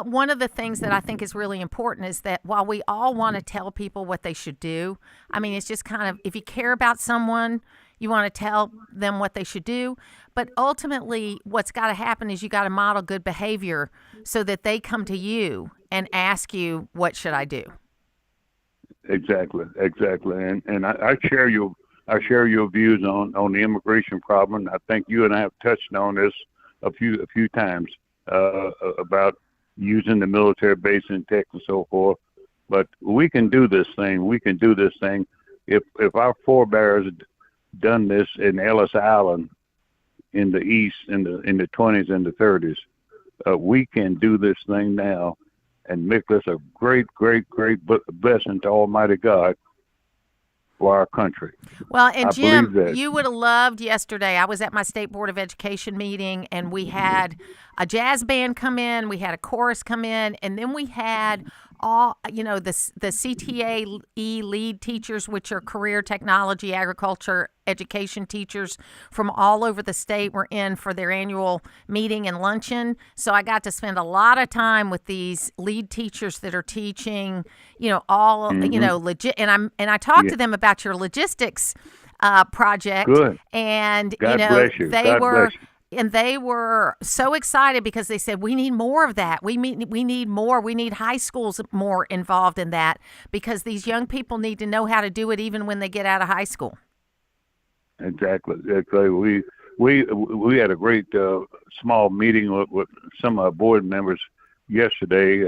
one of the things that I think is really important is that while we all want to tell people what they should do, I mean, it's just kind of, if you care about someone, you want to tell them what they should do, but ultimately what's got to happen is you got to model good behavior so that they come to you and ask you, what should I do? Exactly. And I share your views on the immigration problem. I think you and I have touched on this a few times about using the military base in Texas and so forth. But we can do this thing. If our forebears done this in Ellis Island in the East in the 20s and the 30s, we can do this thing now and make this a great blessing to Almighty God for our country. Well, and Jim, you would have loved yesterday. I was at my State Board of Education meeting, and we had a jazz band come in, we had a chorus come in, and then we had all, the CTAE lead teachers, which are career technology, agriculture, education teachers from all over the state, were in for their annual meeting and luncheon. So I got to spend a lot of time with these lead teachers that are teaching, all, legit. And I talked to them about your logistics project. Good. And, God bless you. And they were so excited because they said, we need more of that. We need more. We need high schools more involved in that because these young people need to know how to do it even when they get out of high school. Exactly. We had a great small meeting with some of our board members yesterday.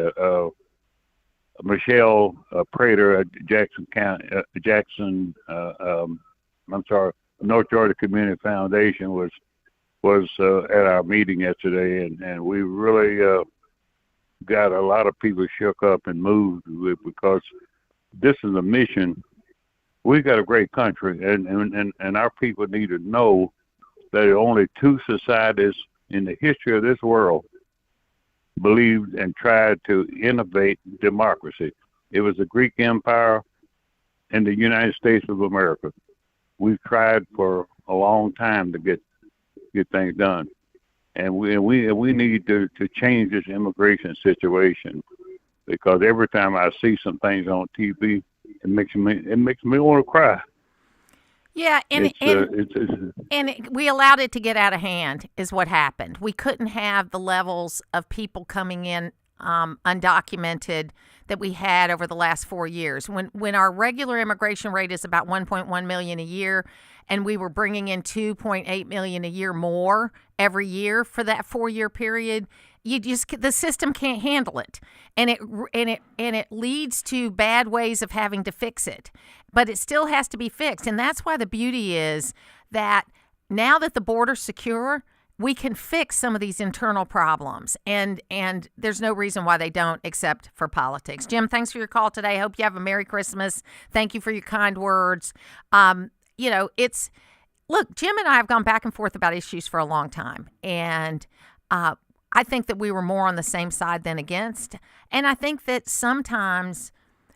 Michelle Prater at North Georgia Community Foundation was at our meeting yesterday, and we really got a lot of people shook up and moved because this is a mission. We got a great country, and our people need to know that there are only two societies in the history of this world believed and tried to innovate democracy. It was the Greek Empire and the United States of America. We've tried for a long time to get things done, and we need to change this immigration situation because every time I see some things on TV, it makes me want to cry. Yeah, and we allowed it to get out of hand is what happened. We couldn't have the levels of people coming in undocumented that we had over the last 4 years. When our regular immigration rate is about 1.1 million a year, and we were bringing in 2.8 million a year more every year for that 4-year period, the system can't handle it, and it leads to bad ways of having to fix it. But it still has to be fixed, and that's why the beauty is that now that the border's secure, we can fix some of these internal problems, and there's no reason why they don't, except for politics. Jim, thanks for your call today. I hope you have a Merry Christmas. Thank you for your kind words. Look, Jim and I have gone back and forth about issues for a long time, and I think that we were more on the same side than against, and I think that sometimes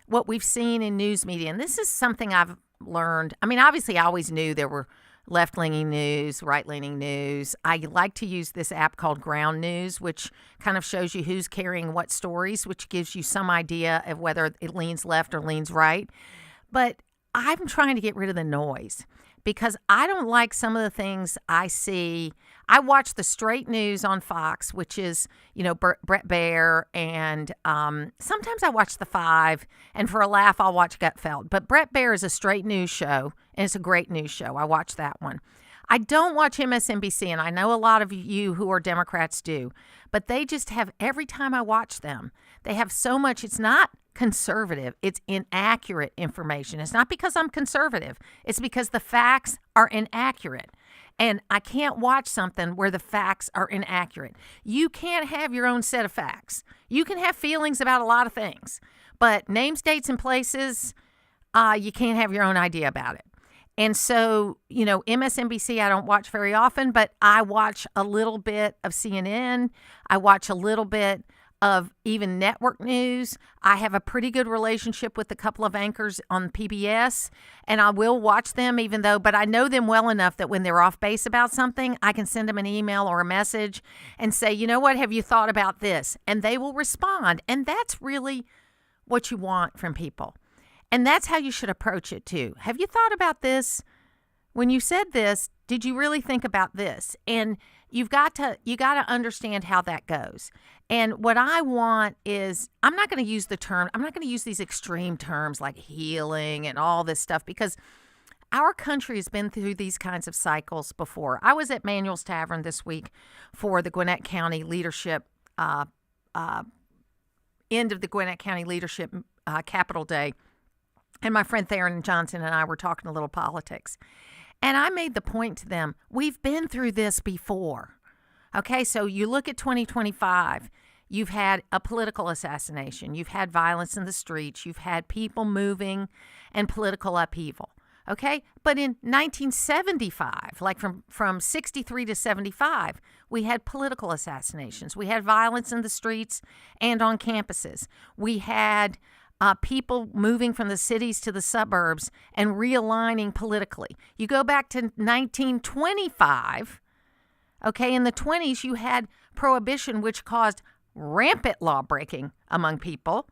what we've seen in news media, and this is something I've learned. I mean, obviously, I always knew there were left-leaning news, right-leaning news. I like to use this app called Ground News, which kind of shows you who's carrying what stories, which gives you some idea of whether it leans left or leans right. But I'm trying to get rid of the noise because I don't like some of the things I see. I watch the straight news on Fox, which is, Brett Baier, and sometimes I watch The Five, and for a laugh, I'll watch Gutfeld. But Brett Baier is a straight news show, and it's a great news show. I watch that one. I don't watch MSNBC, and I know a lot of you who are Democrats do, but they just have, every time I watch them, they have so much, it's not conservative, it's inaccurate information. It's not because I'm conservative, it's because the facts are inaccurate. And I can't watch something where the facts are inaccurate. You can't have your own set of facts. You can have feelings about a lot of things, but names, dates, and places, you can't have your own idea about it. And so, MSNBC I don't watch very often, but I watch a little bit of CNN. I watch a little bit of even network news. I have a pretty good relationship with a couple of anchors on PBS, and I will watch them but I know them well enough that when they're off base about something, I can send them an email or a message and say, you know what, have you thought about this? And they will respond. And that's really what you want from people. And that's how you should approach it too. Have you thought about this? When you said this, did you really think about this? And you got to understand how that goes. And what I want is, I'm not going to use these extreme terms like healing and all this stuff, because our country has been through these kinds of cycles before. I was at Manuel's Tavern this week for the Gwinnett County Leadership, end of the Gwinnett County Leadership Capital Day. And my friend Theron Johnson and I were talking a little politics. And I made the point to them, we've been through this before. Okay, so you look at 2025, you've had a political assassination, you've had violence in the streets, you've had people moving and political upheaval. Okay, but in 1975, like from 63 to 75, we had political assassinations. We had violence in the streets and on campuses. We had people moving from the cities to the suburbs and realigning politically. You go back to 1925, okay, in the 20s, you had prohibition, which caused rampant law breaking among people,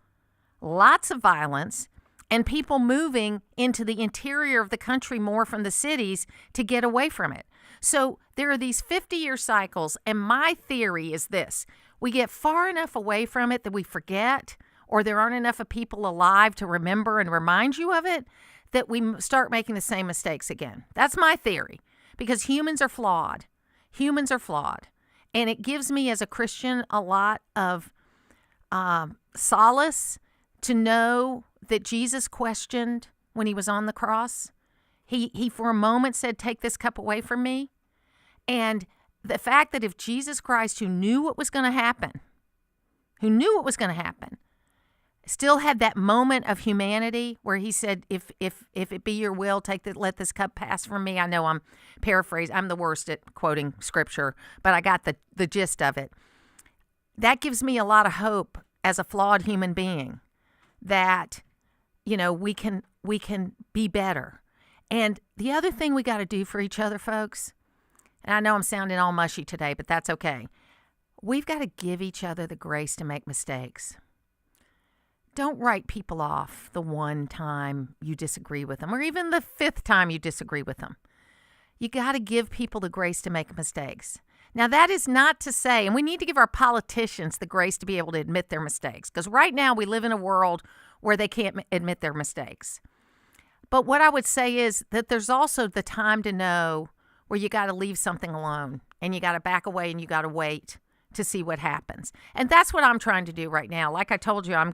lots of violence, and people moving into the interior of the country more from the cities to get away from it. So there are these 50-year cycles, and my theory is this. We get far enough away from it that we forget, or there aren't enough of people alive to remember and remind you of it, that we start making the same mistakes again. That's my theory, because humans are flawed. Humans are flawed. And it gives me as a Christian a lot of solace to know that Jesus questioned when he was on the cross. He for a moment said, take this cup away from me. And the fact that if Jesus Christ, who knew what was going to happen, still had that moment of humanity where he said, if it be your will, let this cup pass from me. I know I'm paraphrasing. I'm the worst at quoting scripture, but I got the gist of it. That gives me a lot of hope as a flawed human being that, we can be better. And the other thing we got to do for each other, folks, and I know I'm sounding all mushy today, but that's okay. We've got to give each other the grace to make mistakes. Don't write people off the one time you disagree with them, or even the 5th time you disagree with them. You got to give people the grace to make mistakes. Now, that is not to say, and we need to give our politicians the grace to be able to admit their mistakes, because right now we live in a world where they can't admit their mistakes. But what I would say is that there's also the time to know where you got to leave something alone, and you got to back away, and you got to wait to see what happens. And that's what I'm trying to do right now. Like I told you, I'm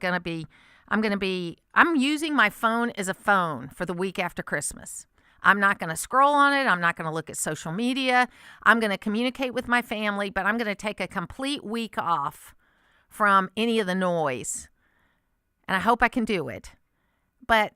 using my phone as a phone for the week after Christmas. I'm not going to scroll on it. I'm not going to look at social media. I'm going to communicate with my family, but I'm going to take a complete week off from any of the noise. And I hope I can do it. But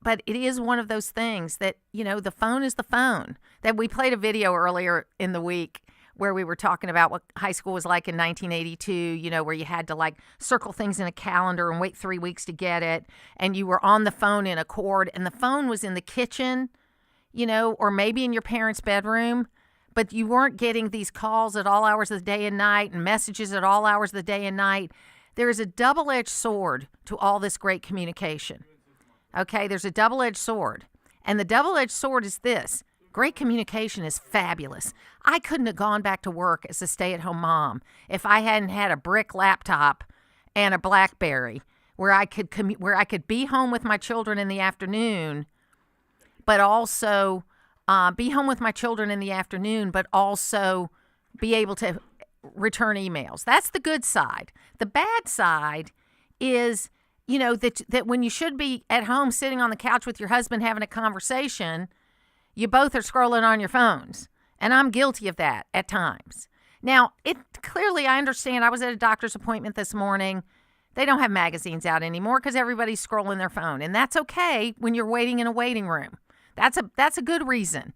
it is one of those things that, the phone is the phone. That we played a video earlier in the week where we were talking about what high school was like in 1982, where you had to circle things in a calendar and wait 3 weeks to get it. And you were on the phone in a cord, and the phone was in the kitchen, or maybe in your parents' bedroom, but you weren't getting these calls at all hours of the day and night and messages at all hours of the day and night. There is a double-edged sword to all this great communication. Okay, there's a double-edged sword. And the double-edged sword is this. Great communication is fabulous. I couldn't have gone back to work as a stay-at-home mom if I hadn't had a brick laptop and a BlackBerry where I could be home with my children in the afternoon, but also be able to return emails. That's the good side. The bad side is, that when you should be at home sitting on the couch with your husband having a conversation, you both are scrolling on your phones. And I'm guilty of that at times. Now, clearly I understand. I was at a doctor's appointment this morning. They don't have magazines out anymore because everybody's scrolling their phone. And that's okay when you're waiting in a waiting room. That's a good reason,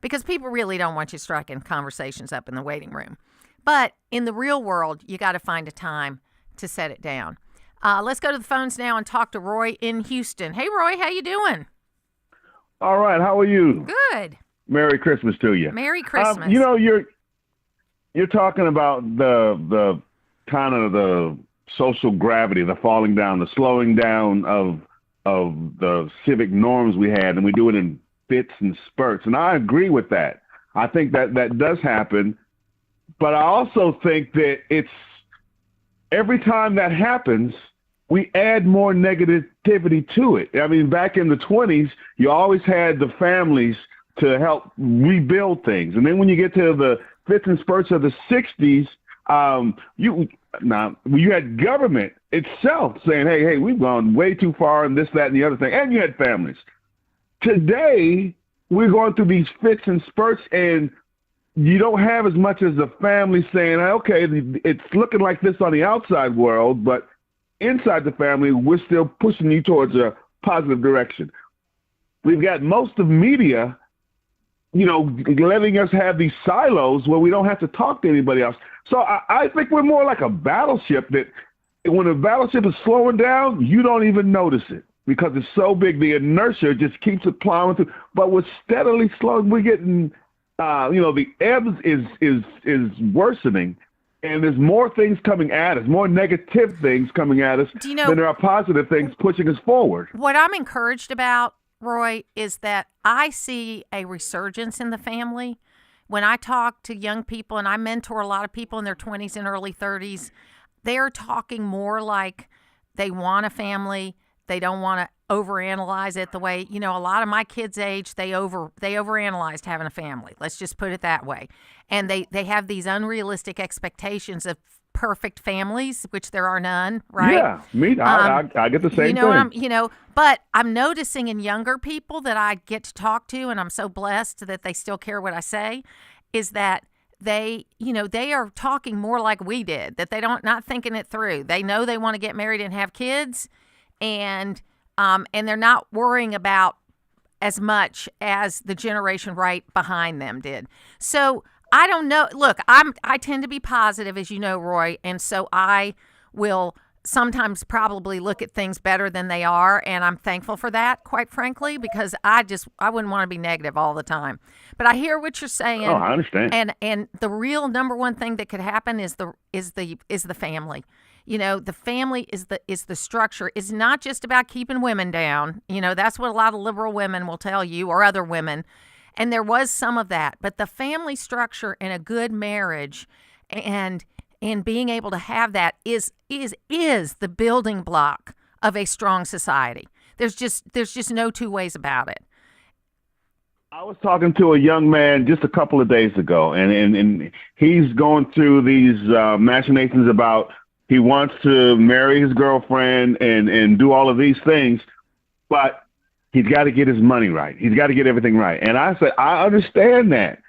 because people really don't want you striking conversations up in the waiting room. But in the real world, you got to find a time to set it down. Let's go to the phones now and talk to Roy in Houston. Hey, Roy, how you doing? All right, how are you? Good. Merry Christmas to you. Merry Christmas. You're talking about the kind of the social gravity, the falling down, the slowing down of the civic norms we had, and we do it in fits and spurts. And I agree with that. I think that does happen. But I also think that it's every time that happens, we add more negativity to it. I mean, back in the 20s, you always had the families to help rebuild things. And then when you get to the fits and spurts of the 60s, you had government itself saying, hey, we've gone way too far and this, that, and the other thing. And you had families. Today, we're going through these fits and spurts, and you don't have as much as the family saying, okay, it's looking like this on the outside world, but inside the family, we're still pushing you towards a positive direction. We've got most of media, letting us have these silos where we don't have to talk to anybody else. So I think we're more like a battleship that when a battleship is slowing down, you don't even notice it because it's so big. The inertia just keeps it plowing through. But we're steadily slowing. We're getting, the ebbs is worsening. And there's more things coming at us, more negative things coming at us than there are positive things pushing us forward. What I'm encouraged about, Roy, is that I see a resurgence in the family. When I talk to young people, and I mentor a lot of people in their 20s and early 30s, they're talking more like they want a family. They don't want to overanalyze it the way, a lot of my kids' age, they overanalyzed having a family. Let's just put it that way. And they have these unrealistic expectations of perfect families, which there are none, right? Yeah, I get the same thing. But I'm noticing in younger people that I get to talk to, and I'm so blessed that they still care what I say, is that they are talking more like we did, that not thinking it through. They know they want to get married and have kids, and they're not worrying about as much as the generation right behind them did. So I don't know. Look, I tend to be positive, as you know, Roy, and so I will sometimes probably look at things better than they are, and I'm thankful for that, quite frankly, because I wouldn't want to be negative all the time. But I hear what you're saying. Oh, I understand. And the real number one thing that could happen is the family. The family is the structure. It's not just about keeping women down. That's what a lot of liberal women will tell you, or other women. And there was some of that, but the family structure in a good marriage and being able to have that is the building block of a strong society. There's just no two ways about it. I was talking to a young man just a couple of days ago, and he's going through these machinations about he wants to marry his girlfriend and do all of these things, but he's got to get his money right. He's got to get everything right. And I said, I understand that.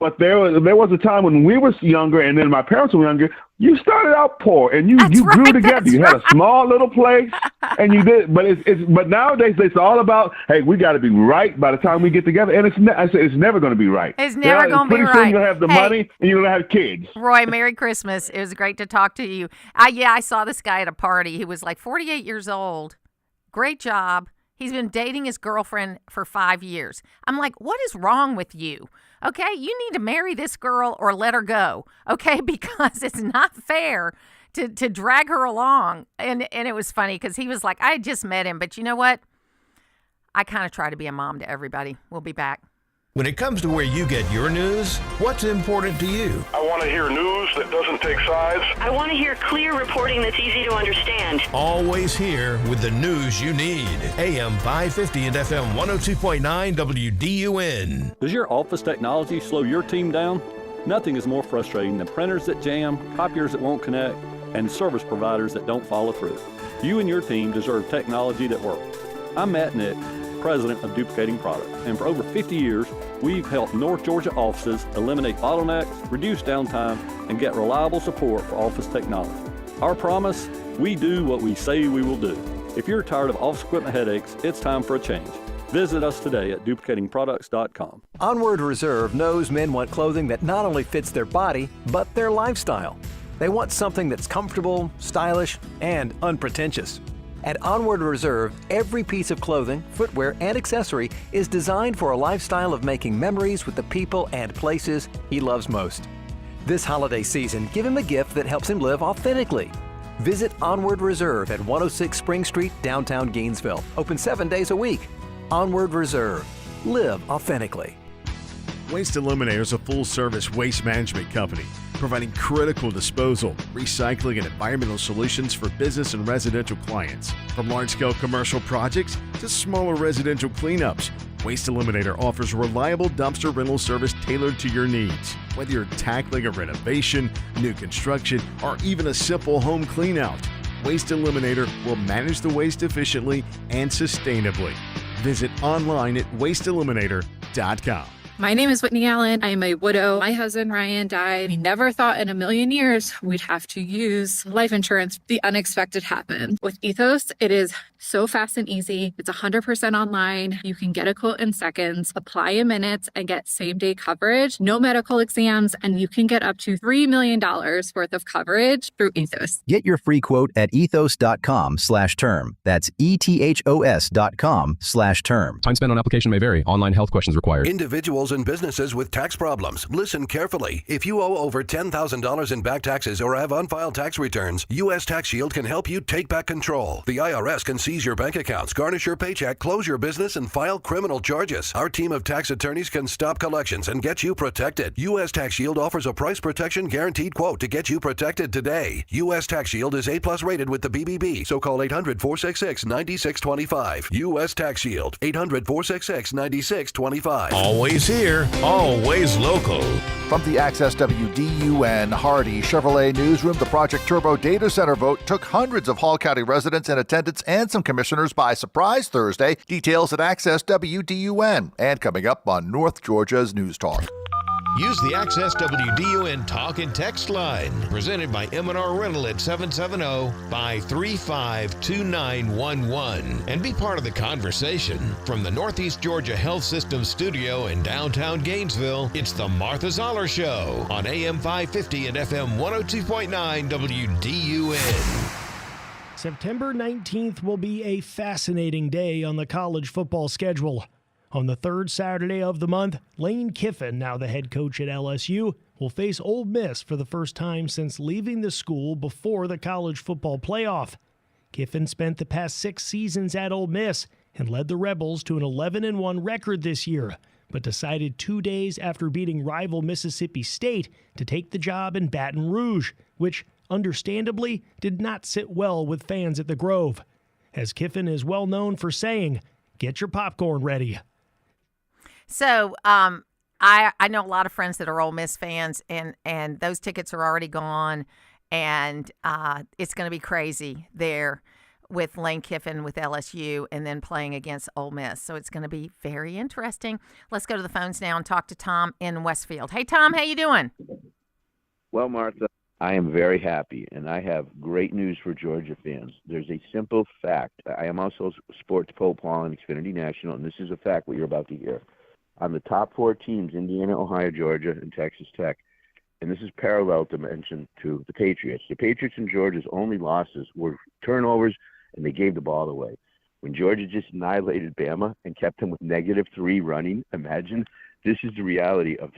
But there was a time when we were younger, and then my parents were younger. You started out poor, and you grew together. You had a small little place, and you did. But nowadays it's all about, hey, we got to be right by the time we get together, and it's never going to be right. It's never going to be right. Pretty soon you're going to have the money, and you're going to have kids. Roy, Merry Christmas. It was great to talk to you. I saw this guy at a party. He was like 48 years old. Great job. He's been dating his girlfriend for 5 years. I'm like, what is wrong with you? Okay, you need to marry this girl or let her go, okay? Because it's not fair to drag her along. And it was funny because he was like, I had just met him, but you know what? I kind of try to be a mom to everybody. We'll be back. When it comes to where you get your news, what's important to you? I want to hear news that doesn't take sides. I want to hear clear reporting that's easy to understand. Always here with the news you need. AM 550 and FM 102.9 WDUN. Does your office technology slow your team down? Nothing is more frustrating than printers that jam, copiers that won't connect, and service providers that don't follow through. You and your team deserve technology that works. I'm Matt Nick, president of Duplicating Products, and for over 50 years, we've helped North Georgia offices eliminate bottlenecks, reduce downtime, and get reliable support for office technology. Our promise, we do what we say we will do. If you're tired of office equipment headaches, it's time for a change. Visit us today at duplicatingproducts.com. Onward Reserve knows men want clothing that not only fits their body, but their lifestyle. They want something that's comfortable, stylish, and unpretentious. At Onward Reserve, every piece of clothing, footwear, and accessory is designed for a lifestyle of making memories with the people and places he loves most. This holiday season, give him a gift that helps him live authentically. Visit Onward Reserve at 106 Spring Street, downtown Gainesville. Open 7 days a week. Onward Reserve. Live authentically. Waste Eliminator is a full-service waste management company, providing critical disposal, recycling, and environmental solutions for business and residential clients. From large-scale commercial projects to smaller residential cleanups, Waste Eliminator offers reliable dumpster rental service tailored to your needs. Whether you're tackling a renovation, new construction, or even a simple home cleanout, Waste Eliminator will manage the waste efficiently and sustainably. Visit online at wasteeliminator.com. My name is Whitney Allen. I am a widow. My husband, Ryan, died. We never thought in a million years we'd have to use life insurance. The unexpected happened. With Ethos, it is so fast and easy. It's 100% online. You can get a quote in seconds, apply in minutes, and get same-day coverage. No medical exams, and you can get up to $3 million worth of coverage through Ethos. Get your free quote at ethos.com/term. That's ethos.com/term. Time spent on application may vary. Online health questions required. Individuals and businesses with tax problems, listen carefully. If you owe over $10,000 in back taxes or have unfiled tax returns, U.S. Tax Shield can help you take back control. The IRS can seize your bank accounts, garnish your paycheck, close your business, and file criminal charges. Our team of tax attorneys can stop collections and get you protected. U.S. Tax Shield offers a price protection guaranteed quote to get you protected today. U.S. Tax Shield is A+ rated with the BBB, so call 800-466-9625. U.S. Tax Shield, 800-466-9625. Always here, always local. From the Access WDUN Hardy Chevrolet newsroom, the Project Turbo Data Center vote took hundreds of Hall County residents in attendance and some commissioners by surprise Thursday. Details at Access WDUN. And coming up on North Georgia's News Talk. Use the Access WDUN Talk and Text line, presented by M&R Rental at 770-535-2911, and be part of the conversation. From the Northeast Georgia Health System studio in downtown Gainesville, it's the Martha Zoller Show on AM 550 and FM 102.9 WDUN. September 19th will be a fascinating day on the college football schedule. On the third Saturday of the month, Lane Kiffin, now the head coach at LSU, will face Ole Miss for the first time since leaving the school before the college football playoff. Kiffin spent the past 6 seasons at Ole Miss and led the Rebels to an 11-1 record this year, but decided 2 days after beating rival Mississippi State to take the job in Baton Rouge, which understandably did not sit well with fans at the Grove. As Kiffin is well known for saying, "Get your popcorn ready." So I know a lot of friends that are Ole Miss fans, and those tickets are already gone, and it's going to be crazy there with Lane Kiffin with LSU and then playing against Ole Miss. So it's going to be very interesting. Let's go to the phones now and talk to Tom in Westfield. Hey, Tom, how you doing? Well, Martha, I am very happy, and I have great news for Georgia fans. There's a simple fact. I am also a sports poll paul in Xfinity National, and this is a fact what you're about to hear. On the top 4 teams, Indiana, Ohio, Georgia, and Texas Tech, and this is parallel to mention to the Patriots. The Patriots and Georgia's only losses were turnovers, and they gave the ball away. When Georgia just annihilated Bama and kept them with -3 running, imagine. This is the reality of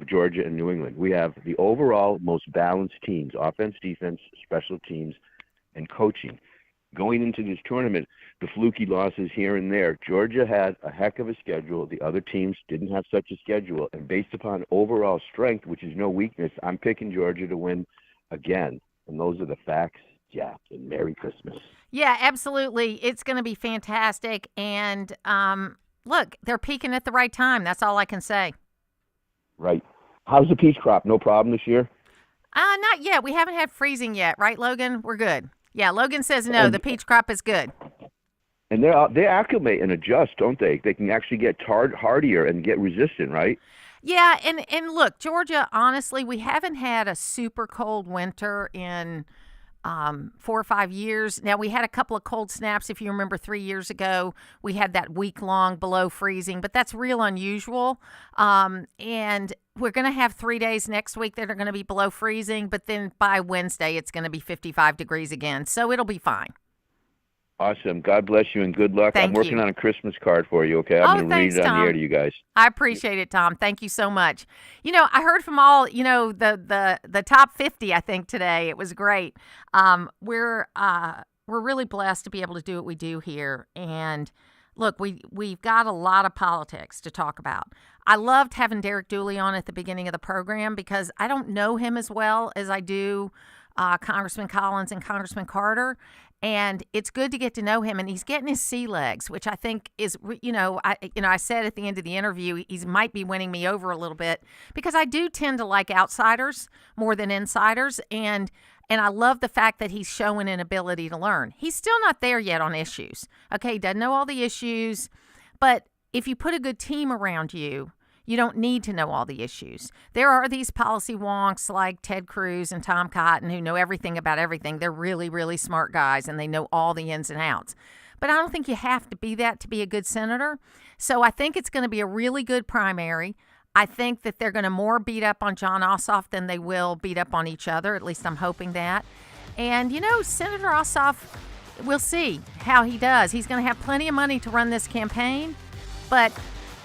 Georgia and New England. We have the overall most balanced teams, offense, defense, special teams, and coaching. Going into this tournament, the fluky losses here and there, Georgia had a heck of a schedule. The other teams didn't have such a schedule. And based upon overall strength, which is no weakness, I'm picking Georgia to win again. And those are the facts, Jack, and Merry Christmas. Yeah, absolutely. It's going to be fantastic. And look, they're peaking at the right time. That's all I can say. Right. How's the peach crop? No problem this year? Not yet. We haven't had freezing yet, right, Logan? We're good. Yeah, Logan says no. The peach crop is good. And they acclimate and adjust, don't they? They can actually get hardier and get resistant, right? Yeah, and look, Georgia, honestly, we haven't had a super cold winter in 4 or 5 years. Now, we had a couple of cold snaps. If you remember 3 years ago, we had that week-long below freezing, but that's real unusual. And we're going to have 3 days next week that are going to be below freezing, but then by Wednesday, it's going to be 55 degrees again, so it'll be fine. Awesome. God bless you and good luck. I'm working on a Christmas card for you, okay? I'm going to read it on the air to you guys. I appreciate it, Tom. Thank you so much. You know, I heard from all, the top 50, I think, today. It was great. We're really blessed to be able to do what we do here. And look, we've got a lot of politics to talk about. I loved having Derek Dooley on at the beginning of the program because I don't know him as well as I do Congressman Collins and Congressman Carter. And it's good to get to know him, and he's getting his sea legs, which I think is, I said at the end of the interview, he might be winning me over a little bit because I do tend to like outsiders more than insiders, and I love the fact that he's showing an ability to learn. He's still not there yet on issues. Okay, he doesn't know all the issues, but if you put a good team around you, you don't need to know all the issues. There are these policy wonks like Ted Cruz and Tom Cotton who know everything about everything. They're really, really smart guys, and they know all the ins and outs. But I don't think you have to be that to be a good senator. So I think it's going to be a really good primary. I think that they're going to more beat up on John Ossoff than they will beat up on each other. At least I'm hoping that. And, Senator Ossoff, we'll see how he does. He's going to have plenty of money to run this campaign, but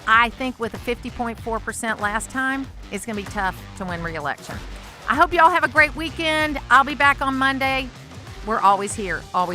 I think with a 50.4% last time, it's going to be tough to win re-election. I hope you all have a great weekend. I'll be back on Monday. We're always here, always.